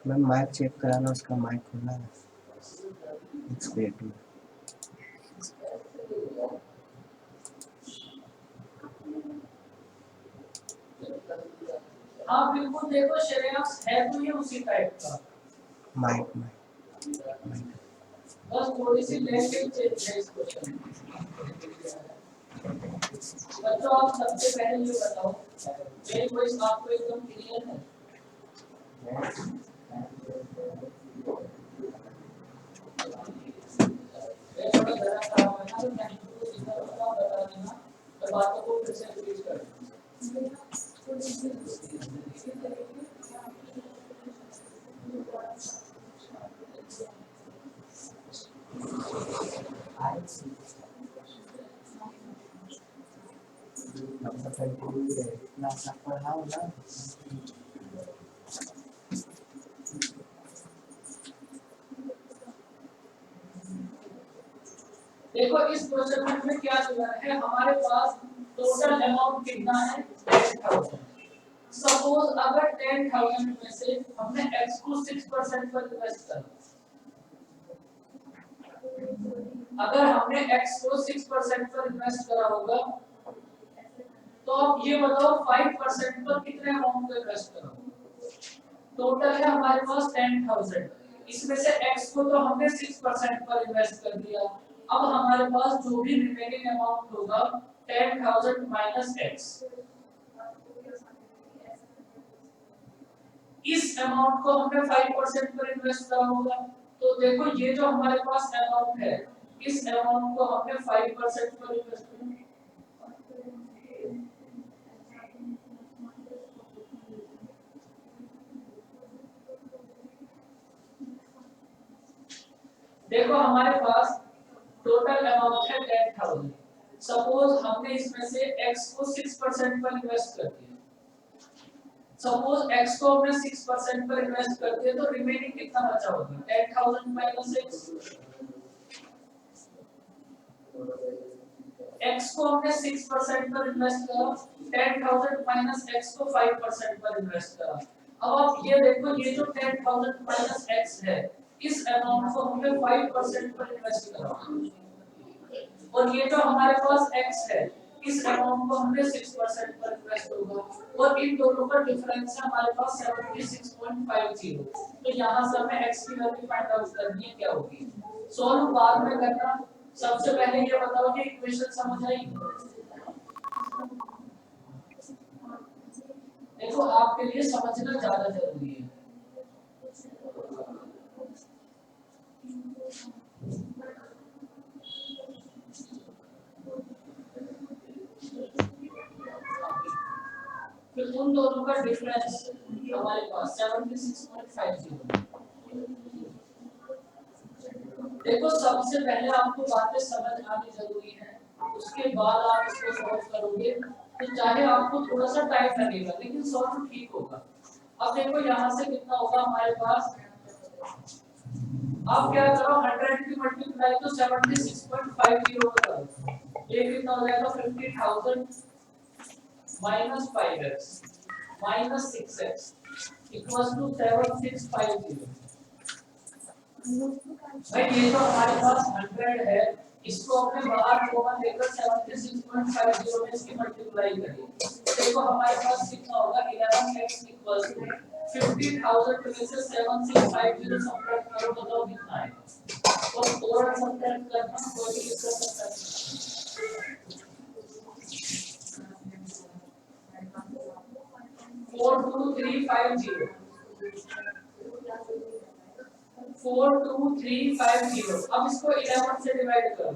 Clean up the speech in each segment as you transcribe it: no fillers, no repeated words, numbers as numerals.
मैं mic check कराना, उसका माइक खुला है। It's waiting. हाँ बिल्कुल, देखो श्रेयांश है तो ये उसी टाइप का माइक बस थोड़ी सी लैंग्वेज चेंज है इस क्वेश्चन। बच्चों आप सबसे पहले ये बताओ, मेरी वॉइस आपको एकदम क्लियर है? थोड़ा जरा खराब है ना, तो मैं आपको सीधा बता देना, तो बातों को फिर से रिपीट कर देखो इस क्वेश्चन में हमें क्या दिया है, हमारे पास टोटल अमाउंट कितना है 10,000। सपोज अगर 10,000 में से हमने x को 6% पर इन्वेस्ट करा, अगर हमने x को 6% पर इन्वेस्ट करा होगा तो आप ये बताओ 5% पर कितने अमाउंट को इन्वेस्ट करा होगा। टोटल है हमारे पास 10,000, इसमें से x को तो हमने 6% पर इन्वेस्ट कर दिया, अब हमारे पास जो भी रिमेनिंग अमाउंट होगा 10,000 माइनस x, इस अमाउंट को हमने 5% पर इन्वेस्ट करा होगा। तो देखो ये जो हमारे पास अमाउंट है, इस अमाउंट को हमने 5% पर इन्वेस्ट किया। देखो हमारे पास टोटल अमाउंट है 10,000, सपोज हमने इसमें से x को 6% पर इन्वेस्ट कर दिया, सपोज x को हमने 6% पर इन्वेस्ट कर दिया तो रिमेनिंग कितना बचा होगा 10,000 माइनस x को हमने 6% पर इन्वेस्ट करा, 10,000 माइनस x को 5% पर इन्वेस्ट करा। अब आप ये देखो, ये जो 10,000 माइनस x है, इस अमाउंट को हमने 5% पर इन्वेस्ट करा, और ये जो हमारे पास x है, इस अमाउंट को हमने 6% पर इन्वेस्ट होगा, और इन दोनों का डिफरेंस है हमारे पास 76.50। तो यहाँ से हमें x की वैल्यू फाइंड आउट करनी है, क्या होगी। सॉल्व बाद में करना, सबसे पहले ये बताओ कि इक्वेशन समझ आई। देखो आपके लिए समझना ज्यादा जरूरी है। फिर उन दोनों का डिफरेंस हमारे पास 76.50। देखो सबसे पहले आपको बातें समझ आनी जरूरी है, उसके बाद आप इसको सॉल्व करोगे तो चाहे आपको थोड़ा सा टाइम लगेगा लेकिन सॉल्व ठीक होगा। अब देखो यहाँ से कितना होगा हमारे पास, आप क्या करो 100 की मल्टीप्लाई तो 76.50 करो, ये कितना हो जाएगा 50,000 minus 5x minus 6x equals to 7650। भाई ये तो हमारे पास 100 है, इसको अपने बाहर कॉमन लेकर 76.50 में इसकी मल्टीप्लाई करिए, देखो हमारे पास कितना होगा 11x इक्वल्स टू 50,000 में से 7650 सब्ट्रैक्ट करो, बताओ कितना आएगा। और थोड़ा सब्ट्रैक्ट करना कोई भी दिक्कत नहीं। 42350 42350, अब इसको 11 से डिवाइड करो,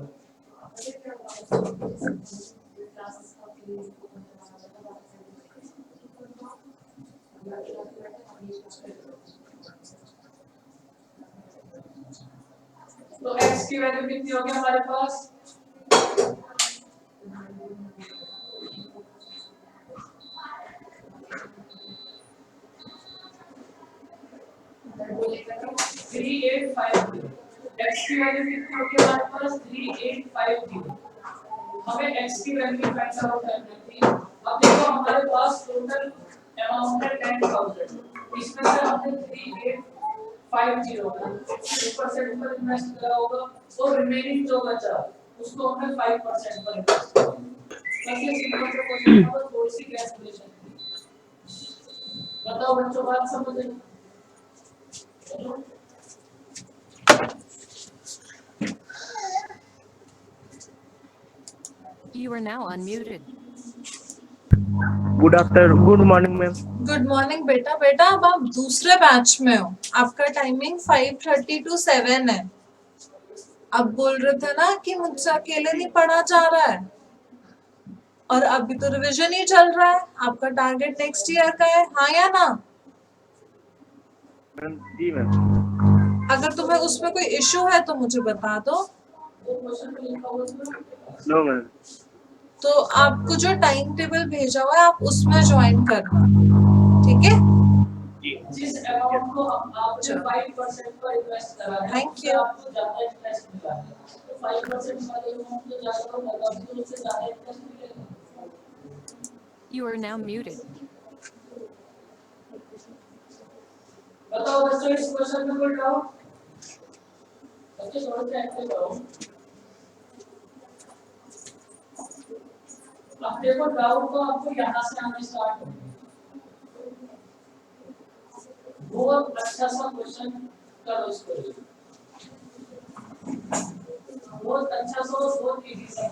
तो x की वैल्यू कितनी होगी हमारे पास, थ्री एट फाइव। x की वैल्यू कितनी होगी हमारे पास 3850। हमें x की वैल्यू फाइंड आउट करनी थी। अब देखो हमारे पास टोटल अमाउंट है 10,000, इसमें से हमने 3850 50 6% पर इन्वेस्ट करा होगा और रिमेनिंग जो बचा उसको हमने 5% पर इन्वेस्ट किया। बस ये सिंपल सा क्वेश्चन था, बस थोड़ी सी कैलकुलेशन थी। बताओ बच्चों, बात समझ आई? You are now unmuted. Good morning ma'am. Good morning बेटा। बेटा अब आप दूसरे बैच में हो, आपका टाइमिंग 5:30 to 7 है। अब बोल रहे थे ना कि मुझसे अकेले नहीं पढ़ा जा रहा है, और अभी तो रिवीजन ही चल रहा है। आपका टारगेट नेक्स्ट ईयर का है, हाँ या ना? जी मैम। अगर तुम्हें उसमें कोई इश्यू है तो मुझे बता दो। No ma'am. तो आपको जो टाइम टेबल भेजा हुआ है आप उसमें ज्वाइन करना, ठीक है? जिस अमाउंट को हम आपने 5% पर इन्वेस्ट करा है, Thank उससे you. आपको ज्यादा इंटरेस्ट मिला है, तो 5% वाले अमाउंट को ज्यादा होगा, तो उससे ज्यादा इंटरेस्ट मिलेगा। You are now muted. बताओ बच्चों, इस क्वेश्चन में कोई डाउट? बच्चे थोड़ा सा एक्टिव रहो। अब देखो, डाउट तो आपको यहाँ से आने स्टार्ट होंगे। बहुत अच्छा सा क्वेश्चन करो इसको, बहुत अच्छा सा और बहुत इजी सा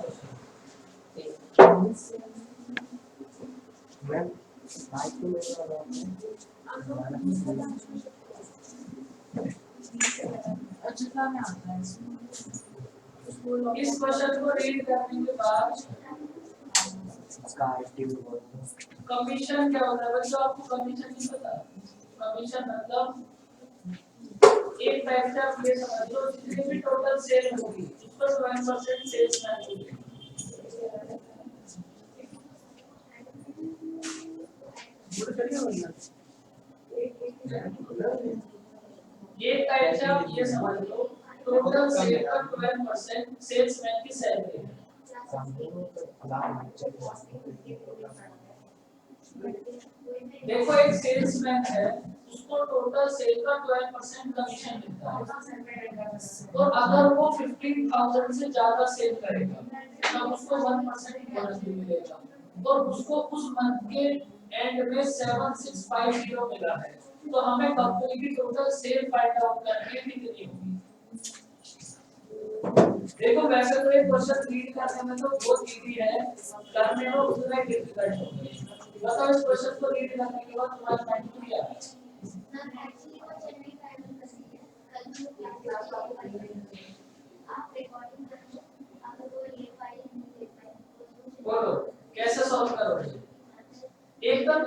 क्वेश्चन। मैम माइक में जितना में आता है इस क्वेश्चन को रीड करने के बाद कमीशन क्या होता है बच्चों? आपको कमीशन नहीं पता? कमीशन मतलब एक टाइप से आप ये समझ लो, जितनी भी टोटल सेल होगी उस पर 12% सेल्स मैन होगी। एक टाइप से आप ये समझ लो, टोटल सेल का 12% सेल्स मैन की सैलरी है। देखो, एक सेल्समैन है, उसको टोटल सेल का 12% कमीशन मिलता है, और अगर वो 15,000 से ज्यादा सेल करेगा तब उसको 1% बोनस भी मिलेगा, और उसको उस मंथ के एंड में 7650 मिला है। तो हमें कंपनी की टोटल सेल फाइंड आउट करनी है कितनी होगी। देखो, वैसे तो ये क्वेश्चन रीड करने में तो बहुत इजी है, करने में उतना ही डिफिकल्ट होगा। बताओ, इस क्वेश्चन को रीड करने के बाद तुम्हारा माइंड में क्या है? बोलो, कैसे सॉल्व करोगे? एकदम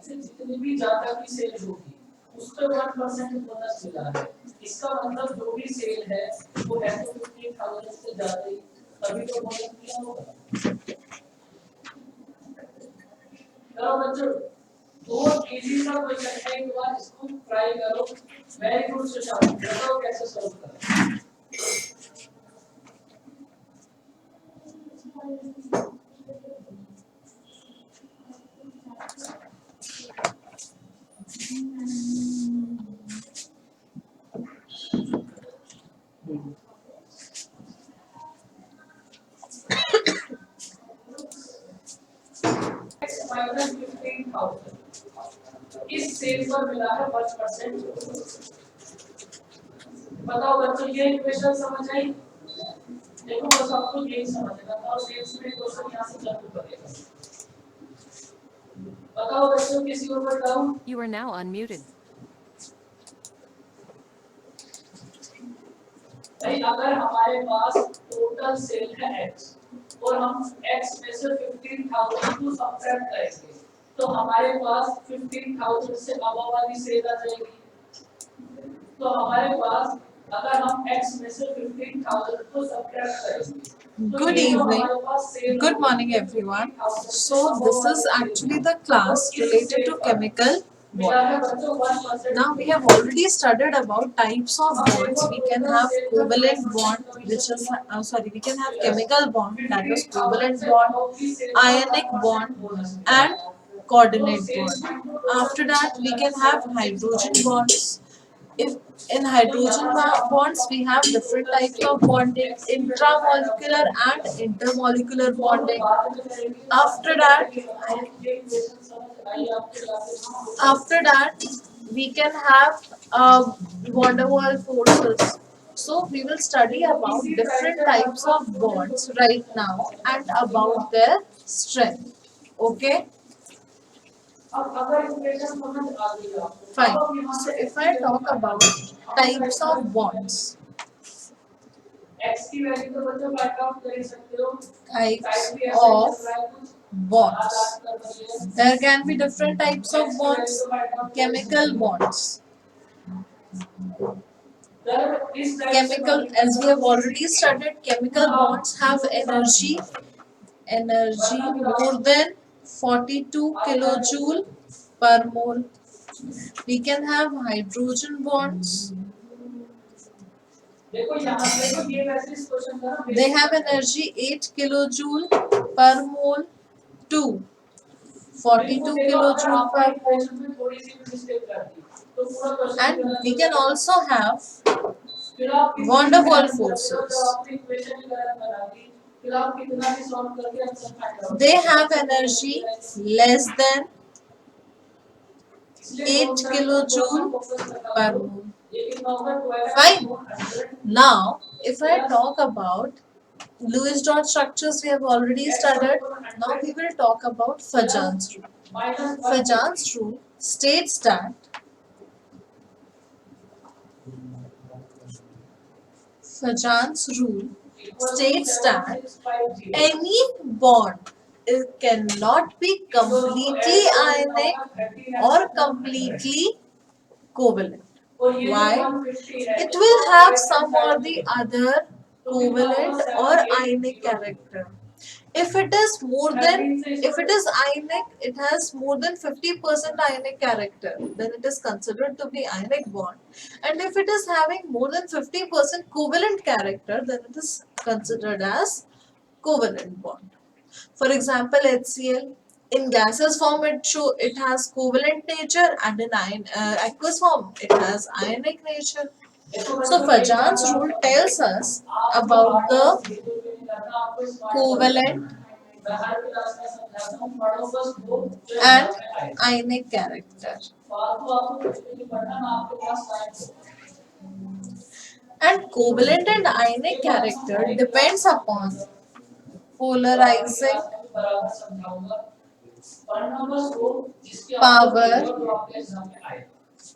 से जितनी भी ज्यादा की सेल होगी उस पर 1% बोनस मिला है। इसका मतलब जो भी सेल है वो है तो 15,000 से ज्यादा ही, तभी तो बोनस मिला होगा। करो बच्चों, बहुत इजी सा क्वेश्चन है, एक बार इसको ट्राई करो। वेरी गुड सुशांत, बताओ कैसे सॉल्व करें। माइनस 15,000 इस सेल पर मिला है 1%। बताओ बच्चों, ये इक्वेशन समझ आई? देखो, बस आपको यही समझना था, और सेल्स में क्वेश्चन यहाँ से चालू करेगा। बताओ बच्चों, किसी को बताओ। You are now unmuted. भाई, अगर हमारे पास टोटल सेल है x और हम x में से 15,000 को सब्ट्रैक्ट करेंगे तो हमारे पास 15,000 से अबव वाली सेल आ जाएगी। तो हमारे पास अगर हम x में से 15,000 को सब्ट्रैक्ट करेंगे Good evening. Good morning everyone. So this is actually the class related to chemical मिला है बच्चों 1%. Now we have already studied about types of bonds. We can have covalent bond, which is we can have chemical bond, that is covalent bond, ionic bond, and coordinate bond. After that, we can have hydrogen bonds. If in hydrogen bonds we have different types of bonding, intramolecular and intermolecular bonding. After that we can have van der Waals forces. So we will study about different types of bonds right now and about their strength. Okay, अब अगर equation समझ आ गई आपको, fine. So if I talk about types of bonds, x की value तो बच्चों find out कर ही सकते हो. types of bonds. There can be different types of bonds. Chemical bonds. Chemical, as we have already studied, chemical bonds have energy more than 42 kilojoule per mole. We can have hydrogen bonds. देखो यहाँ देखो ये वैसे इस question का ना They have energy 8 kilojoule per mole to 42 kilojoule per mole. में थोड़ी सी भी मिस्टेक कर दी तो पूरा question And we can also have फिर आप van der Waals forces. आपने इक्वेशन ही गलत बना दी, फिर आप कितना भी सॉल्व करके answer find out. They have energy less than 8 kilojoule per mole. Fine. Now, if I talk about Lewis dot structures, we have already studied. Now we will talk about Fajan's rule. Fajan's rule states that any bond cannot be completely ionic or completely covalent. Why? It will have some or the other covalent or ionic character. If it is ionic, it has more than 50% ionic character, then it is considered to be ionic bond. And if it is having more than 50% covalent character, then it is considered as covalent bond. For example, HCl. In gaseous form, it has covalent nature, and in aqueous form, it has ionic nature. So Fajan's rule tells us about the covalent and ionic character. And covalent and ionic character depends upon polarizing power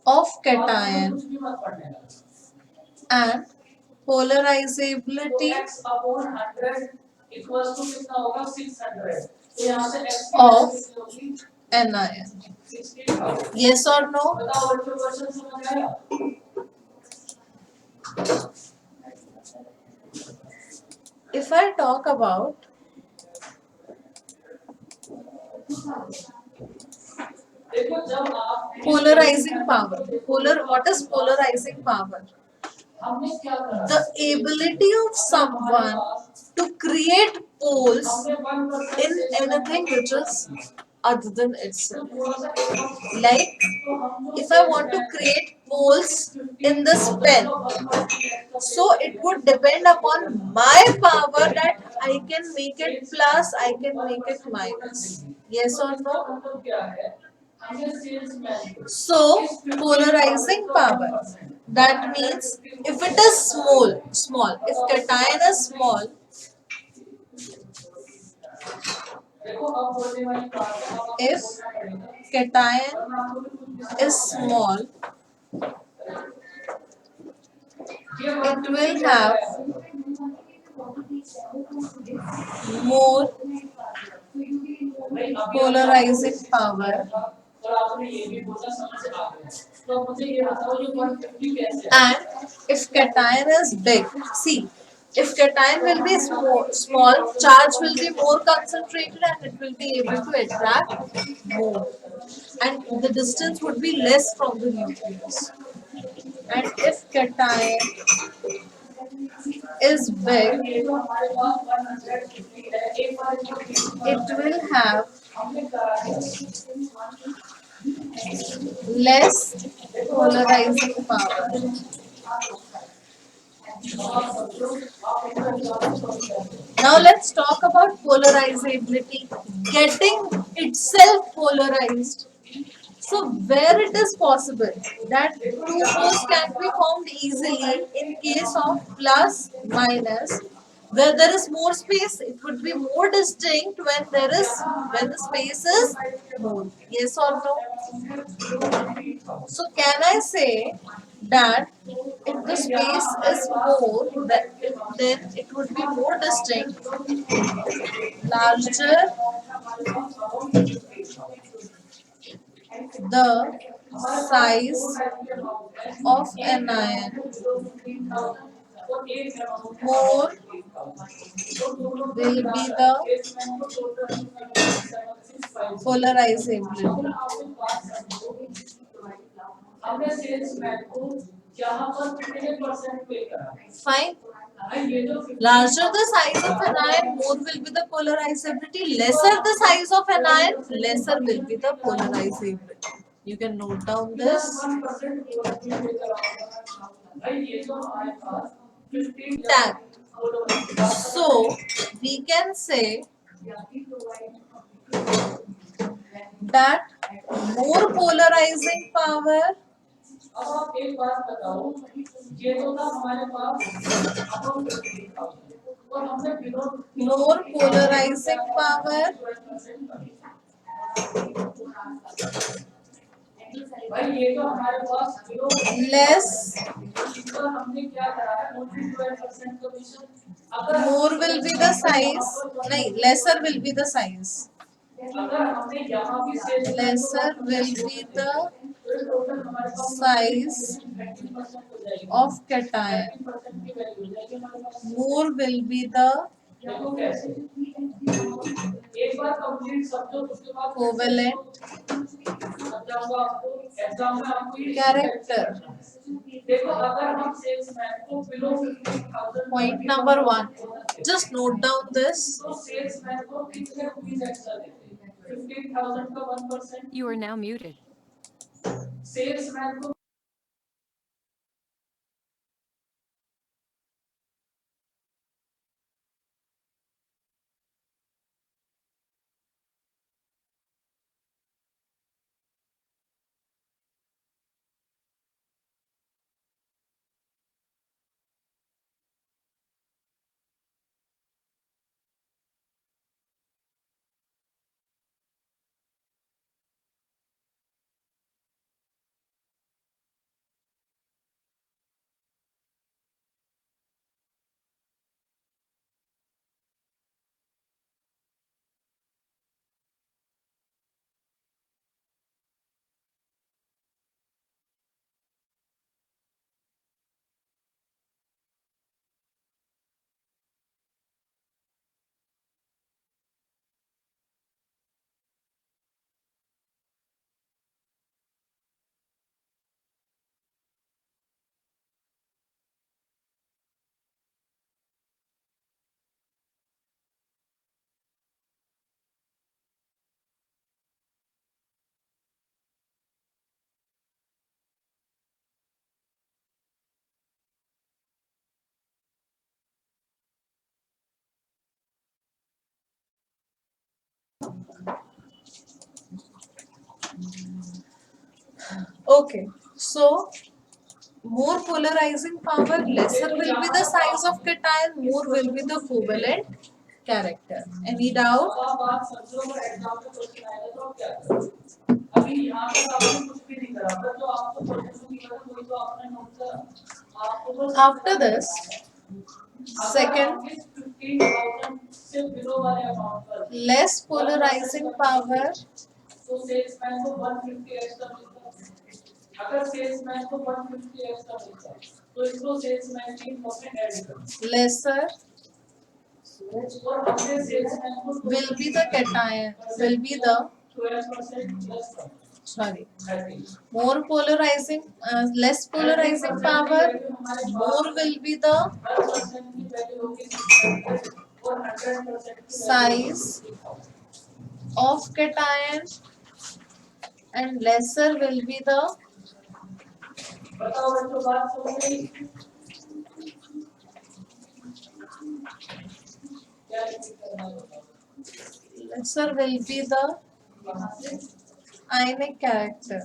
of cation and polarizability of anion. Yes or no? If I talk about polarizing power, what is polarizing power? The ability of someone to create poles in anything which is other than itself. Like, if I want to create poles in this pen, so it would depend upon my power that I can make it plus, I can make it minus. Yes or no? So, polarizing power, that means if it is small, if cation is small, if cation is small, it will have more polarizing power, and if cation is big, see, if cation will be small, charge will be more concentrated and it will be able to attract more. and the distance would be less from the nucleus. And if cation is big, ये जो हमारे पास 150 है एक बार इसको it will have हमने करा है less polarizing power. Now let's talk about polarizability. Getting itself polarized. So where it is possible that two poles can be formed easily in case of plus minus, where there is more space, it would be more distinct when the space is more. Yes or no? So can I say that if the space is more, then it would be more distinct, larger the size of an ion, more will be the polarizability. हमने salesman को यहाँ पर कितने percent पे करा Fine. ये जो Larger the size of an ion, more will be the polarizability. Lesser the size of an ion, lesser will be the polarizability. You can note down this. 1% ये जो हमारे पास 15 Tact. So we can say that more polarizing power अब आप एक बात बताओ ये तो था हमारे पास अब 15,000 और हमने विरोध more polarizing power भाई ये तो हमारे पास विरोध less इसका हमने क्या करा है 12% कमीशन अगर more will be the size, नहीं, lesser will be the size, अगर हमने यहाँ भी cells lesser will be the total हमारे पास size 30% हो जाएगी of cation, 30% की वैल्यू हो जाएगी हमारे पास more will be the देखो कैसे एक बार कंप्लीट समझो उसके बाद covalent समझाऊंगा आपको एग्जाम में आपको ये character. देखो अगर हम सेल्समैन को below 15,000 Point number 1. Just note down this. तो सेल्समैन को कितने रुपीस एक्स्ट्रा देते हैं 15,000 का 1% You are now muted. Salesman को Okay, so more polarizing power, lesser will be the size of cation, more will be the covalent character. Any doubt? अब आप बात समझो और एग्जाम में क्वेश्चन आएगा तो आप क्या करोगे अभी यहाँ पर आपने कुछ भी नहीं करा बस जो आपको क्वेश्चन की मदद वही तो आपने नोट करा आपको बस After this, second, 15,000 से बिलो वाले अमाउंट पर less polarizing power, तो सेल्समैन को 150 एक्स्ट्रा मिलता है अगर सेल्समैन को 150 एक्स्ट्रा मिलता है तो इसको सेल्समैन की इनकम में ऐड करो lesser और हमने सेल्समैन को will be the cation, will be the 12% plus sorry, 30. more polarizing, less polarizing power, more will be the 1% की वैल्यू होगी 600 और 100% की size of cation and lesser will be the बताओ बच्चों बात समझ गई क्या रिपीट करना है बताओ lesser will be the कहां से ionic character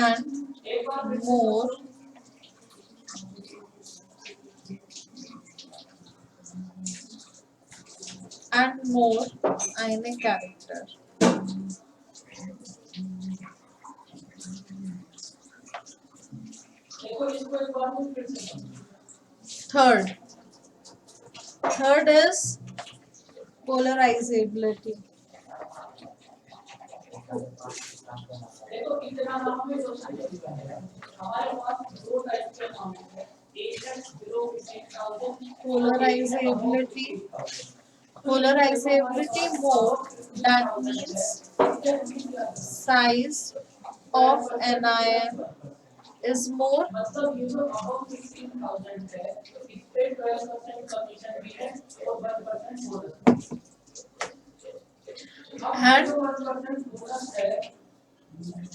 and एक बार फिर से more ionic character. देखो इसको एक बार फिर से समझो Third is polarizability. देखो इतना नाम में जो समझ है हमारे पास दो टाइप के नाम है एक है 0.1000 Polarizability. Polarizability mode, that means size of anion is more मतलब ये जो अबाउट 15000 है तो इस पे 12% कमीशन भी है और 1% बोनस and 1% बोनस है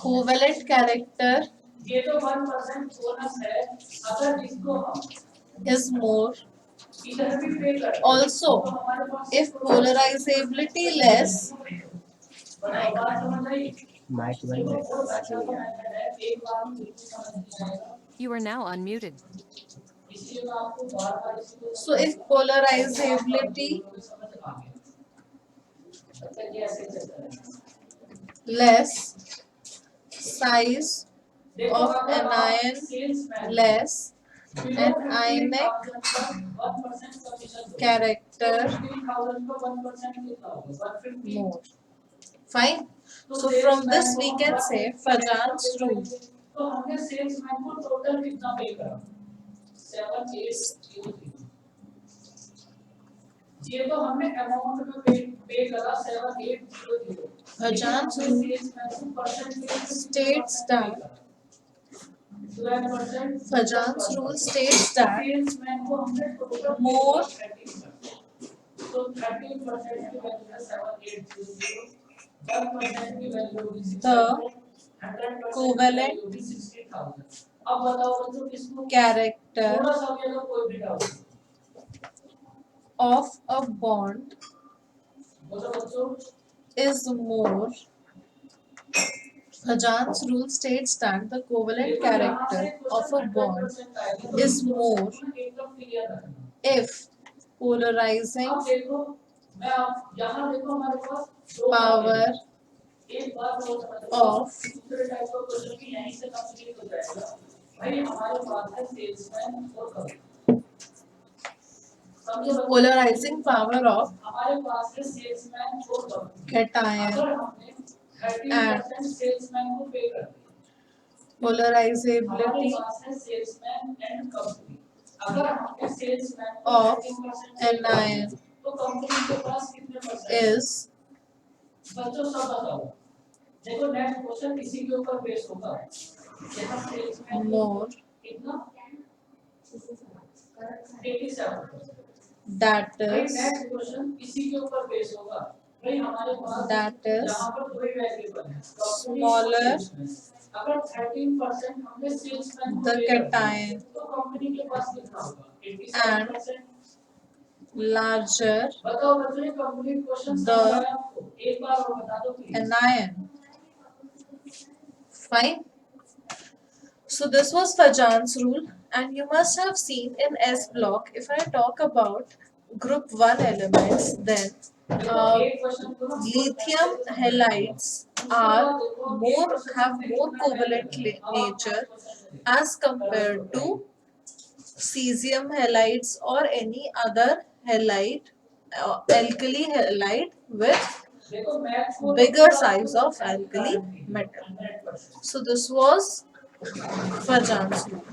covalent character ये तो 1% बोनस है अगर इसको हम is more. इधर भी पे करें Also, तो हमारे पास if polarizability less, बताओ बात समझ आई माइक बंद है बहुत आवाज अच्छा नहीं आ रही। मेथड है एक बार में बिल्कुल समझ नहीं आएगा You are now unmuted. इसलिए मैं आपको बार-बार इसको so if polarizability समझ आ गया तो ये ऐसे चलता है less, size of anion less, and ionic character more. Fine. So from this we can say Fajan's rule. तो हमने सेल्समैन को टोटल कितना पे करा 7803 ये तो हमने अमाउंट में पे करा 7803 Fajan's rule states that Fajan's rule states that salesman को हमने टोटल more तो 13% की वैल्यू है 7800 1% की वैल्यू होगी the 100% covalent होगी 60000 अब बताओ बच्चों किसको character थोड़ा सा भी अगर कोई भी डाउट of a bond बोलो बच्चों is more. Fajan's rule states that the covalent character of a bond is more एकदम क्लियर है if polarizing अब देखो मैं आप यहाँ देखो हमारे पास दो power एक बात और समझो of दूसरे टाइप का क्वेश्चन भी यहीं से कंप्लीट हो जाएगा भाई हमारे पास है सेल्समैन और कभी समझो polarizing power of हमारे पास है सेल्समैन और कभी cation अगर हमने 30% सेल्समैन को पे कर दिया हमारे polarizability पास है सेल्समैन एंड कंपनी अगर हमने सेल्समैन of 30% anion तो कंपनी के पास कितने परसेंट is बच्चों सब बताओ देखो नेक्स्ट क्वेश्चन इसी के ऊपर बेस होगा यहाँ सेल्समैन more कितना 87 that भाई is नेक्स्ट क्वेश्चन इसी के ऊपर बेस होगा भाई हमारे पास that is यहाँ पर दो ही वेरिएबल है smaller अगर 13% हमने सेल्समैन the cation तो कंपनी के पास कितना होगा 87% larger बताओ बच्चों ये कंप्लीट क्वेश्चन The समझ आया आपको एक बार और बता दो please anion. Fine. So this was Fajan's rule, and you must have seen in S block. If I talk about group 1 elements, then एक क्वेश्चन करो lithium halides have more covalent nature as compared to cesium halides or any other halide, alkali halide with देखो maths को bigger size of alkali metal. 100% So this was Fajan's rule.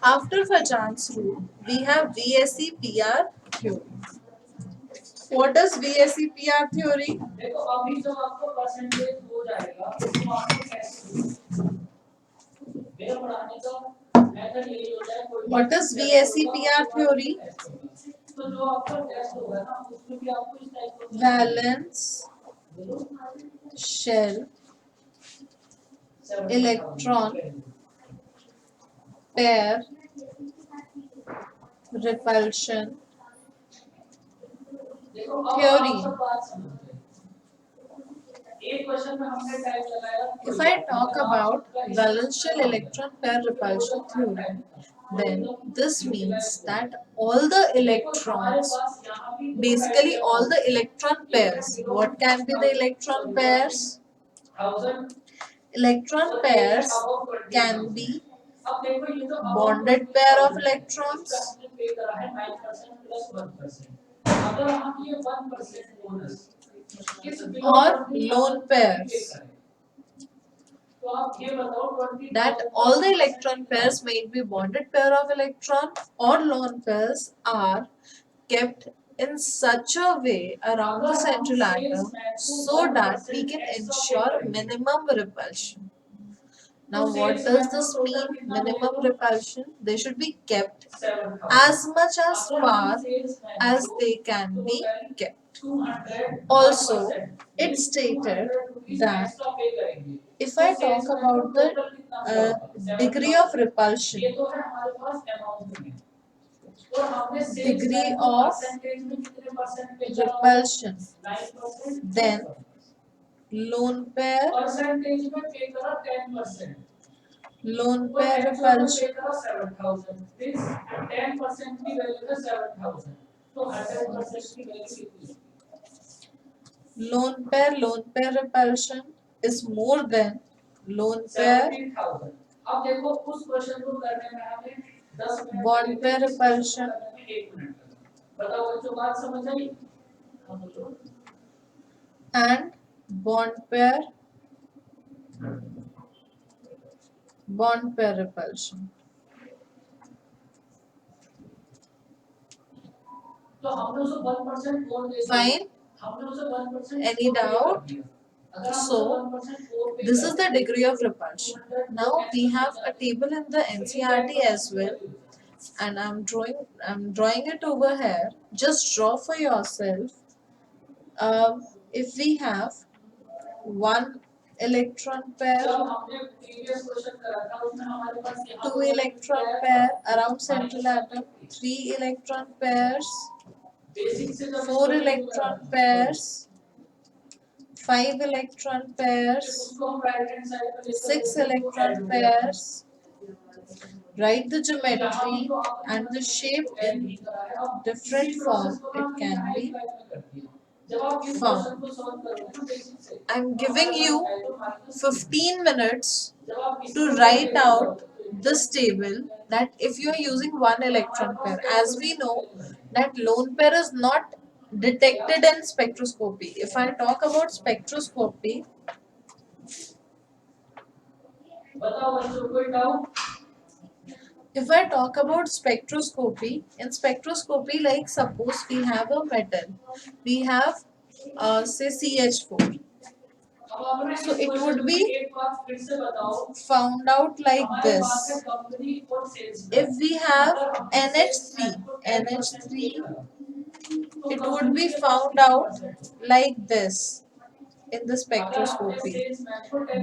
After Fajan's rule, we have VSE PR theory. What does VSEPR theory? देखो अभी जब आपको percentage हो जाएगा तो आपको कैसे मेरा पढ़ाने का मेथड यही होता है कोई What is VSEPR theory? तो जो आपका टेस्ट होगा ना उसमें भी आपको इस टाइप का Valence shell electron pair repulsion देखो अब theory. आप सब बात समझते हैं एक क्वेश्चन में हमने टाइम लगाया If I talk about valence shell electron pair repulsion theory, then this means that all the electrons, basically all the electron pairs, what can be the electron pairs? 1000 Electron pairs can be अब देखो ये तो bonded pair of electrons, हमने पे करा है 9% plus 1%। अगर हम ये 1% बोनस किस or lone pairs. तो आप ये बताओ 20 That all the electron pairs may be bonded pair of electron or lone pairs are kept in such a way around the central atom so that we can ensure minimum repulsion. Now what does this mean? Minimum repulsion? They should be kept 7,000 as much as far as they can be kept. Also, it stated that if I talk about the degree of repulsion, ये तो है हमारे पास amount में और हमने degree of percentage में कितने percent पे repulsion, 9% then lone pair, percentage में पे करा 10% lone pair repulsion, पे करा 7,000 दिस 10% की वैल्यू है 7,000 तो 100% की वैल्यू कितनी lone pair repulsion is more than lone pair 17,000 अब देखो उस क्वेश्चन को करने में हमें 10 minute bond pair repulsion 1 minute बताओ बच्चों बात समझ आई हाँ बोलो and bond pair repulsion. तो हमने उसे 1% कोड दे दिया Fine. हमने उसे 1% Any doubt? So, this is the degree of repulsion. Now we have a table in the NCERT as well, and I'm drawing it over here. Just draw for yourself. If we have one electron pair, जब हमने previous question करा था उसमें हमारे पास यहाँ two electron pair around central atom, three electron pairs, basic से जब four electron pairs, five electron pairs, उसको हम राइट हैंड साइड पे लेकर 6 electron pairs. Write the geometry and the shape in different form it can be found. I'm giving you 15 minutes to write out this table, that if you are using one electron pair, as we know that lone pair is not detected in spectroscopy. If I talk about spectroscopy, बताओ बच्चों कोई doubt if I talk about spectroscopy, in spectroscopy, like suppose we have a metal, we have say CH4. अब आपने So it would be एक बात फिर से बताओ found out like हमारे पास है this. कंपनी और sales If we have NH3, it would be found out like this in the spectroscopy.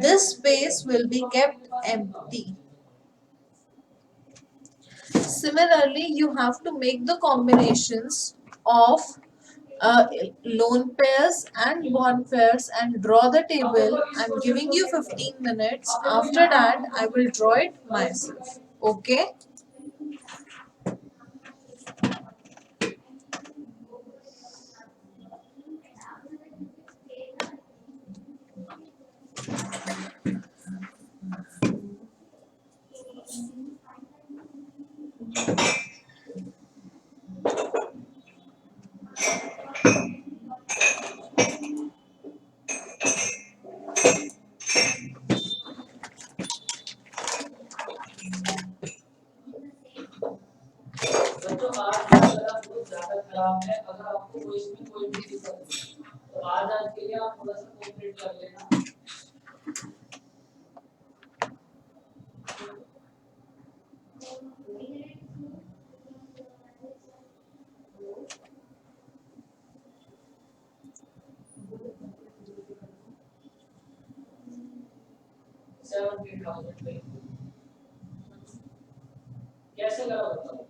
This space will be kept empty. Similarly, you have to make the combinations of lone pairs and bond pairs and draw the table. I'm giving you 15 minutes. After that, I will draw it myself. Okay? Exam है, अगर आपको कोई इसमें कोई भी दिक्कत नहीं तो आज के लिए आप थोड़ा सा कोऑपरेट कर लेना। कैसे लगा बताओ?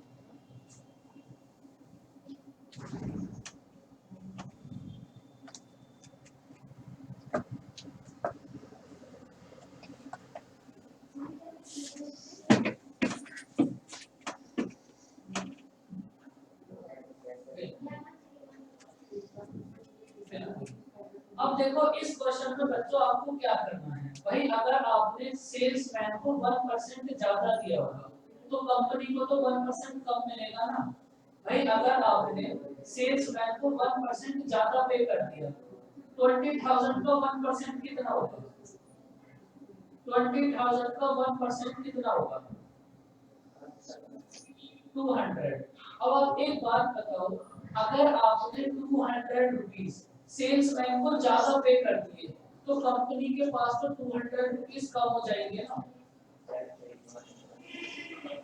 अब देखो इस क्वेश्चन में बच्चों आपको क्या करना है भाई, अगर आपने सेल्समैन को 1% ज्यादा दिया होगा तो कंपनी को तो 1% कम मिलेगा ना भाई। अगर आपने सेल्समैन को 1% ज्यादा पे कर दिया 20,000 का 1% कितना होगा? 20,000 का 1% कितना होगा? 200। अब आप एक बात बताओ, अगर आपने 200 रुपीज सेल्समैन को ज्यादा पे कर दिए तो कंपनी के पास तो 200 रुपीज कम हो जाएंगे ना।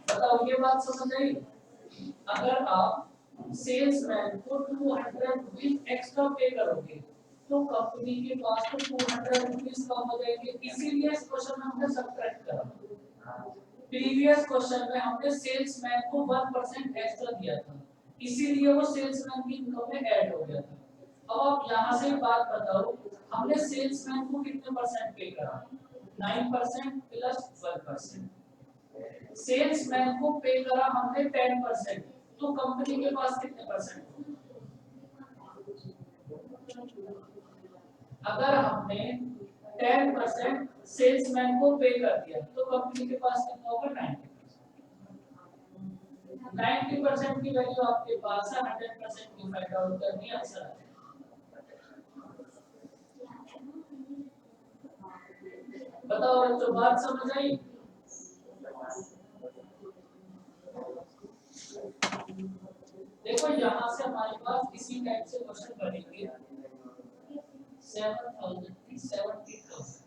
बताओ ये बात समझ आई? अगर आप सेल्समैन को 200 रुपीज एक्स्ट्रा पे करोगे तो कंपनी के पास तो 200 रुपीज कम हो जाएंगे। इसीलिए इस क्वेश्चन में हमने सब्ट्रैक्ट करा। प्रीवियस क्वेश्चन में हमने सेल्समैन को 1% एक्स्ट्रा दिया था, इसीलिए वो सेल्समैन की इनकम में ऐड हो गया था। अब आप यहाँ से बात बताओ, हमने सेल्समैन को कितने परसेंट पे करा? 9% प्लस 1%। सेल्समैन को पे करा हमने 10%, तो कंपनी के पास कितने परसेंट होगा? अगर हमने 10% सेल्समैन को पे कर दिया तो कंपनी के पास कितना होगा? 90%। 90% की वैल्यू आपके पास है, 100% की फाइंड आउट करनी है आंसर। बताओ बच्चों बात समझ आई? देखो यहाँ से हमारे पास इसी टाइप से क्वेश्चन बनेंगे। 7,000 की 70,000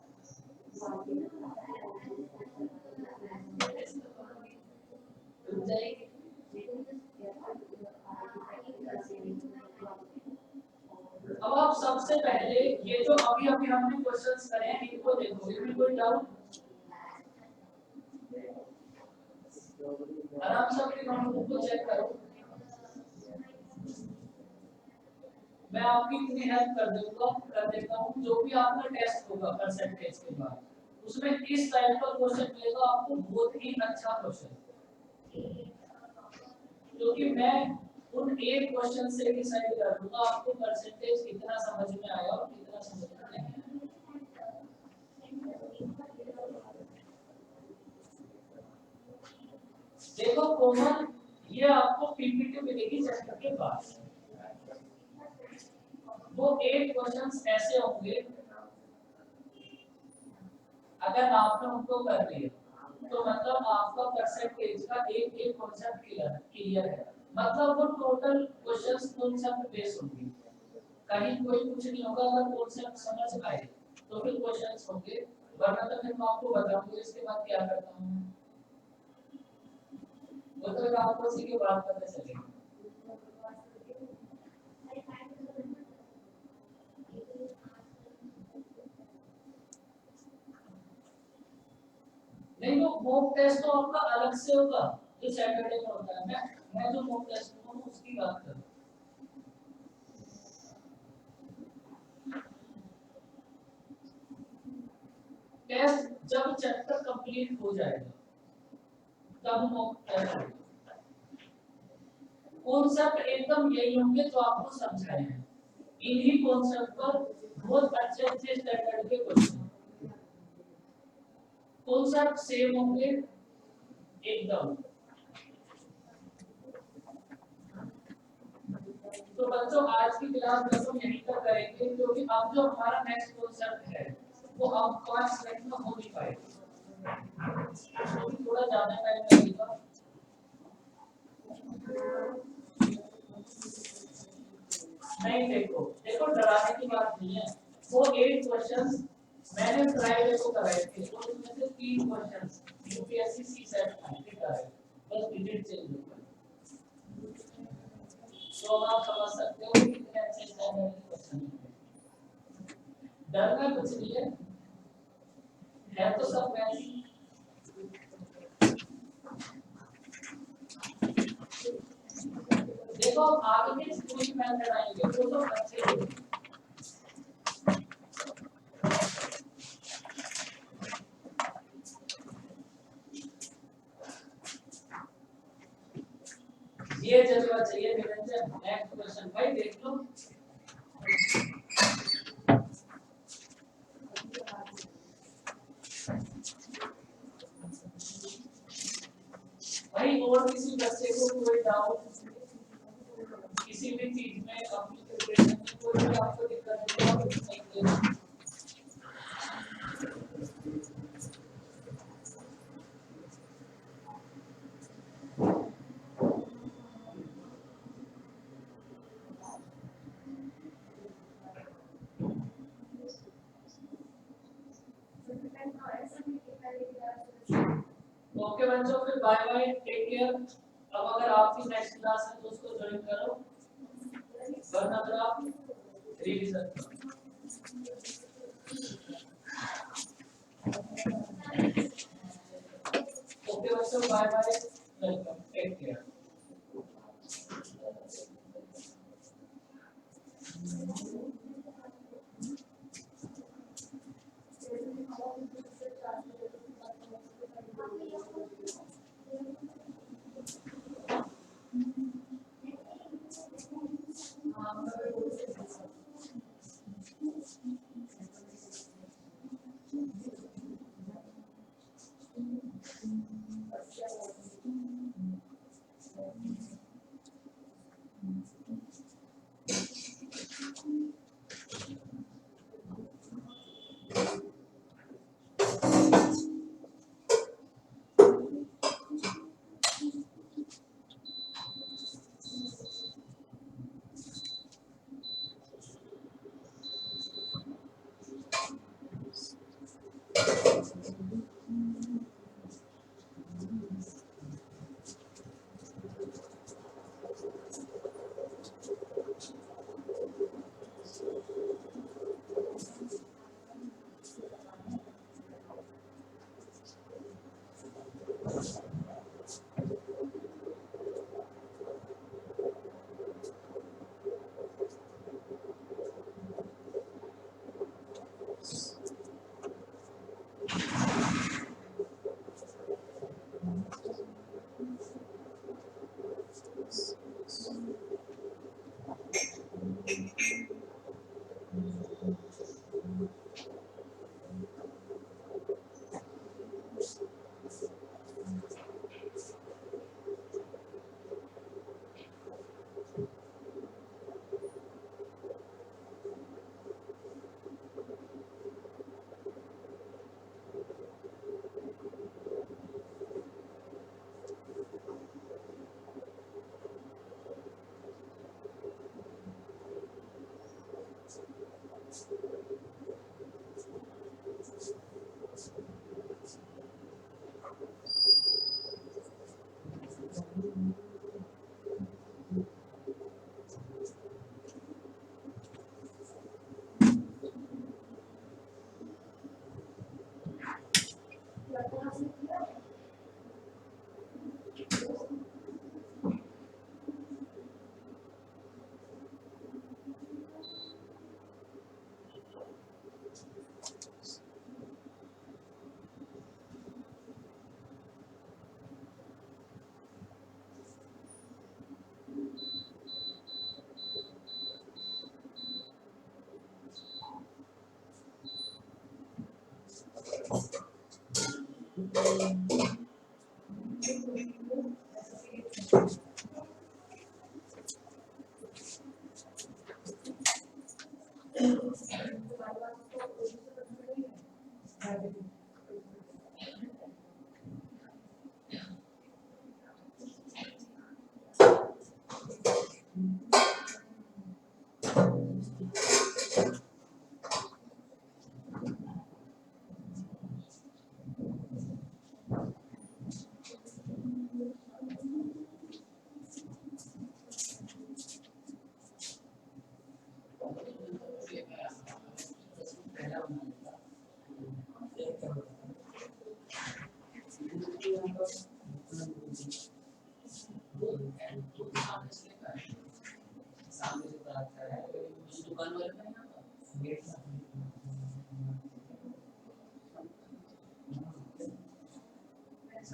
अब आप सबसे पहले ये जो अभी अभी हमने क्वेश्चंस करे हैं इनको देखो, इसमें कोई डाउट? आराम से अपनी नोटबुक को चेक करो। मैं आपकी इतनी हेल्प कर देता हूँ। जो भी आपका टेस्ट होगा परसेंटेज के बाद उसमें इस टाइप का क्वेश्चन मिलेगा आपको, बहुत ही अच्छा क्वेश्चन, क्योंकि मैं उन एक क्वेश्चन से डिसाइड कर दूंगा आपको परसेंटेज कितना समझ में आया और कितना समझ में नहीं आया। देखो कॉमन ये आपको पीपीटी मिलेगी चैप्टर के बाद। वो 8 क्वेश्चंस ऐसे होंगे, अगर आपने उनको कर लिया तो मतलब आपका परसेंटेज का एक कॉन्सेप्ट क्लियर है। मतलब वो टोटल क्वेश्चंस कॉन्सेप्ट बेस्ड होंगे, कहीं कोई कुछ नहीं होगा। अगर कॉन्सेप्ट समझ आए तो फिर क्वेश्चंस होंगे, वरना तो फिर मैं आपको बताऊंगा इसके बाद क्या करता हूँ, वो तो आपको उसी के बाद पता चलेगा। नहीं वो मॉक टेस्ट तो आपका अलग से होगा जो सैटरडे में होता है। मैं जो मॉक टेस्ट हूँ उसकी बात कर रहा हूँ। टेस्ट जब चैप्टर कंप्लीट हो जाएगा तब मॉक टेस्ट होगा। कॉन्सेप्ट एकदम यही होंगे जो आपको समझाए हैं, इन्हीं कॉन्सेप्ट पर बहुत अच्छे स्टैंडर्ड के क्वेश्चन, कॉन्सेप्ट सेम होंगे एकदम। तो बच्चों आज की क्लास में हम यहीं तक करेंगे, क्योंकि अब जो हमारा नेक्स्ट कॉन्सेप्ट है वो अब 5 मिनट में हो नहीं पाएगा, थोड़ा ज्यादा टाइम लगेगा। कराए थे और उसमें से 3 क्वेश्चंस यूपीएससी सी सेट के कराए, बस डिजिट चेंज हो गई। तो अब आप समझ सकते हो कि कितने अच्छे स्टैंडर्ड के क्वेश्चन हैं। डरना कुछ नहीं है तो सब मैथ ही। देखो आगे के स्कूल में मैथ आएंगे वो तो अच्छे हैं। ये जज्बा चाहिए निरंजन। नेक्स्ट क्वेश्चन भाई देख लो। भाई और किसी बच्चे को कोई डाउट किसी भी चीज में अपनी प्रिपरेशन में कोई भी आपको दिक्कत है तो आप नहीं देना। ओके बच्चों फिर बाय बाय टेक केयर। अब अगर आपकी नेक्स्ट क्लास है तो उसको ज्वाइन करो, वरना फिर आप रिवीजन करो। ओके बच्चों bye bye, welcome, take care.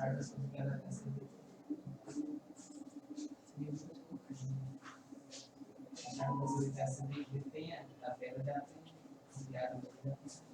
साढ़े 10 के अलग ऐसे भी साढ़े 10 बजे ऐसे भी देते हैं काफी हो जाते हैं 11 बजे जाते हैं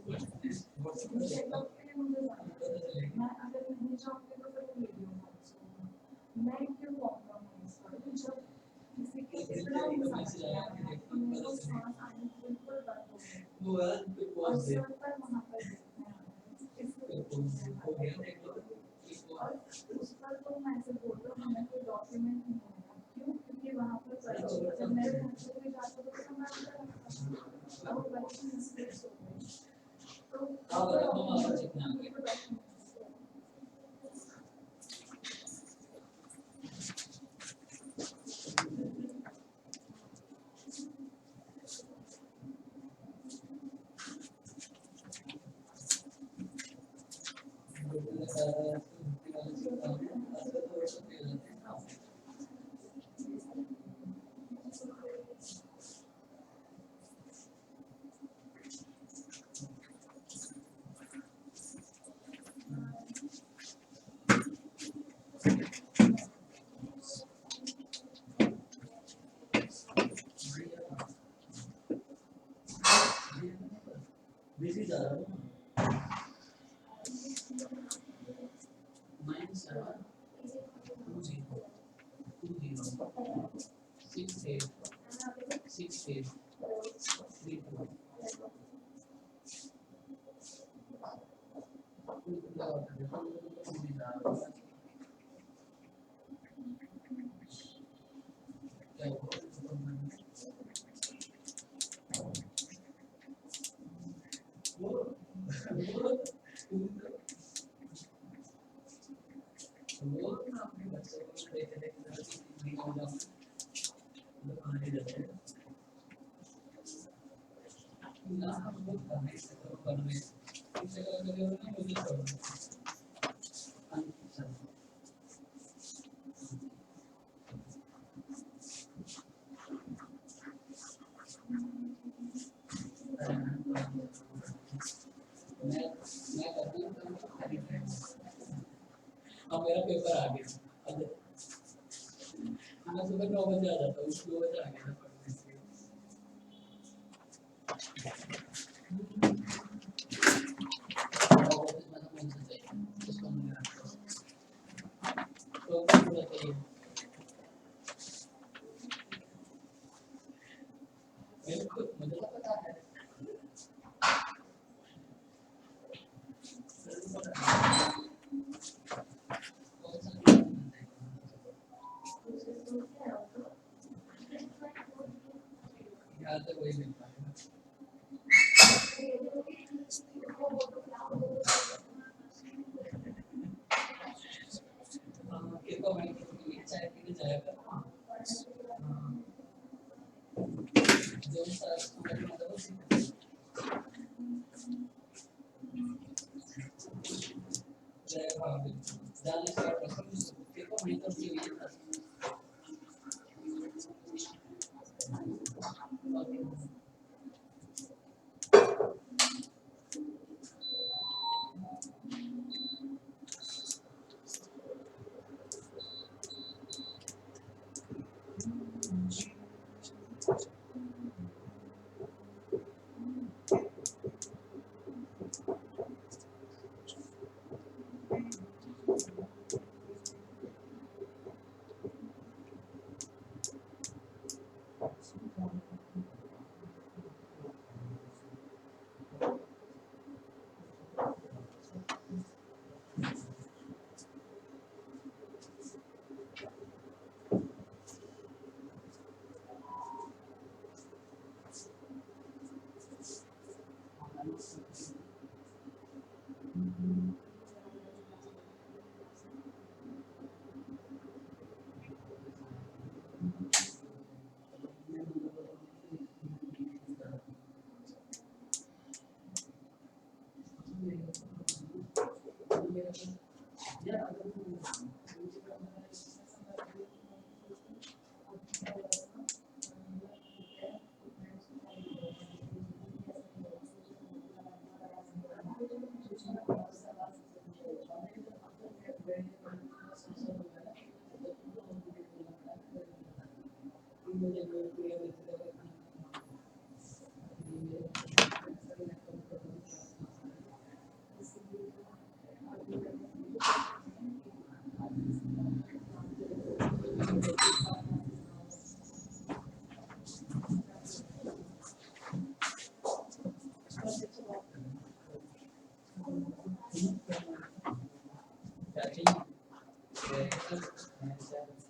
चेकअप के लिए मुझे जाना है। मैं अगर नहीं जाऊंगी तो फिर वो वीडियो मैं क्यों कॉम्प्रोमाइज करूं जब किसी के इतना इंसान है मेरे को सांस आने बिल्कुल बंद हो गई और सर पर वहाँ पर देखना है इसलिए और उस पर तो मैं ऐसे बोल रहा हूँ हमें कोई डॉक्यूमेंट नहीं होगा क्यों क्योंकि वहाँ पर जब मेरे घर से कोई जाता तो मैं अंदर रखता और बच्चे मिस्टेक्स हो गई तो अब मेरा पेपर आ गया अब मैं सुबह 9 बजे आ जाता हूँ 9 बजे आ गया बिल्कुल मुझे तो पता है याद तो कोई नहीं पाएगा कितना मैं चाय पीने जाएगा जो सारा स्टूडेंट मतलब जाने से कितना मैं तो भी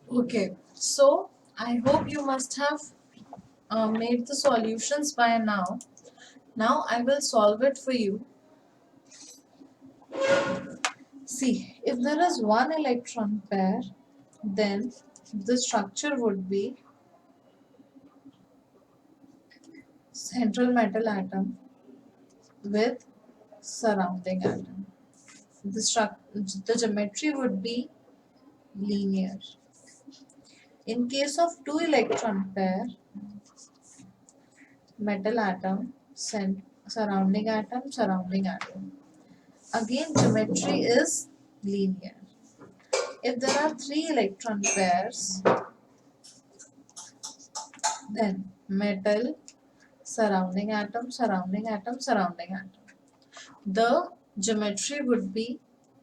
Okay, so I hope you must have made the solutions by now. Now I will solve it for you. See, if there is one electron pair, then the structure would be central metal atom with surrounding atom. The geometry would be linear. In case of two electron pair, metal atom, surrounding atom, surrounding atom. Again, geometry is linear. If there are three electron pairs, then metal, surrounding atom, surrounding atom, surrounding atom. The geometry would be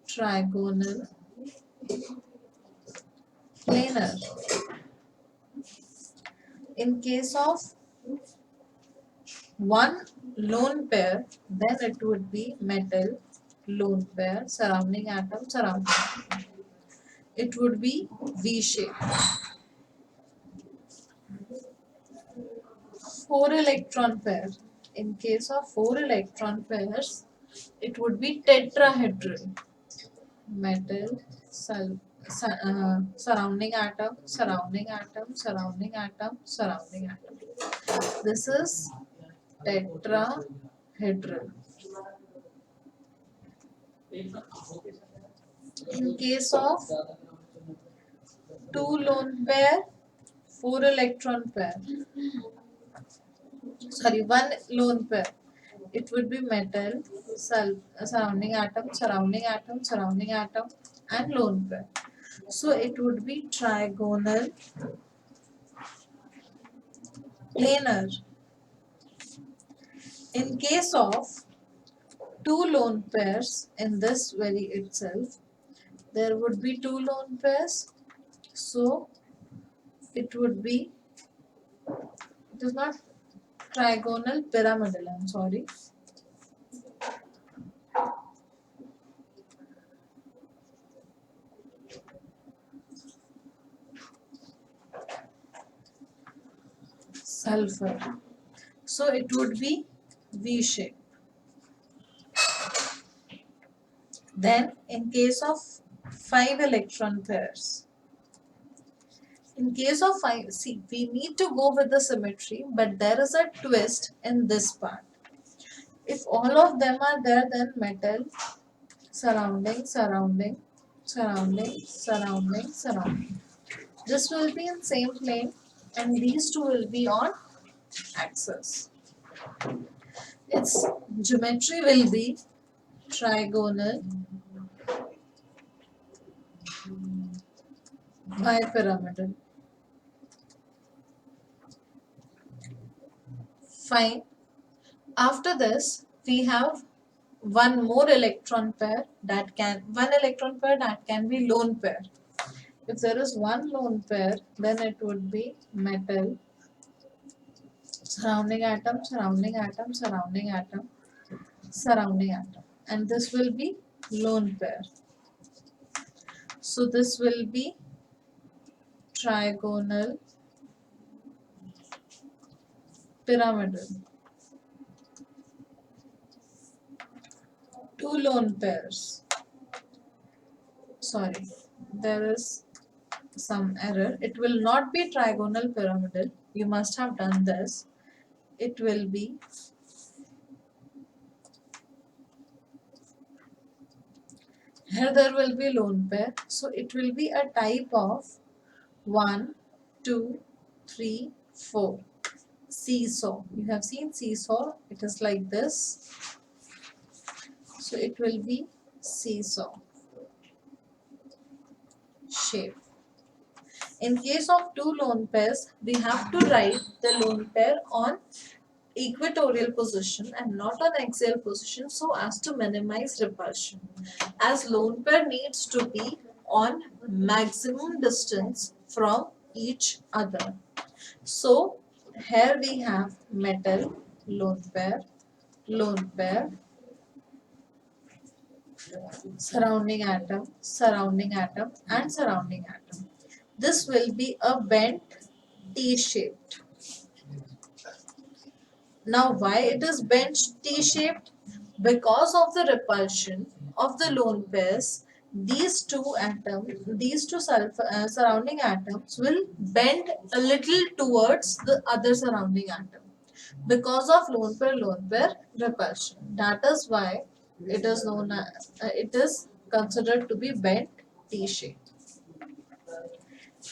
trigonal planar. In case of one lone pair, then it would be metal, lone pair, surrounding atom, surrounding atom. It would be V shape. Four electron pair. In case of four electron pairs, it would be tetrahedral. Metal, surrounding atom, surrounding atom, surrounding atom, surrounding atom. This is tetrahedral. In case of two lone pair, four electron pair. Sorry, one lone pair. It would be metal, surrounding atom, surrounding atom, surrounding atom, and lone pair. So it would be trigonal planar. In case of two lone pairs in this very itself, there would be two lone pairs. So it would be, it is not trigonal, pyramidal, I'm sorry. Sulfur. So it would be V shape. Then in case of five electron pairs, in case of five, see, we need to go with the symmetry, but there is a twist in this part. If all of them are there, then metal, surrounding, surrounding, surrounding, surrounding, surrounding. This will be in same plane, and these two will be on axis. Its geometry will be trigonal bipyramidal. Fine. After this, we have one electron pair that can be lone pair. If there is one lone pair, then it would be metal, surrounding atom, surrounding atom, surrounding atom, surrounding atom, and this will be lone pair. So this will be trigonal pyramidal. Two lone pairs. Sorry, there is some error. It will not be trigonal pyramidal. You must have done this. It will be here there will be lone pair. So it will be a type of 1, 2, 3, 4. Seesaw. You have seen seesaw. It is like this. So it will be seesaw shape. In case of two lone pairs, we have to write the lone pair on equatorial position and not on axial position so as to minimize repulsion. As lone pair needs to be on maximum distance from each other. So here we have metal, lone pair, surrounding atom, and surrounding atom. this will be a bent T-shaped. Now why it is bent T-shaped? Because of the repulsion of the lone pairs, these two surrounding atoms will bend a little towards the other surrounding atom because of lone pair repulsion. That is why it is known as, it is considered to be bent T-shape.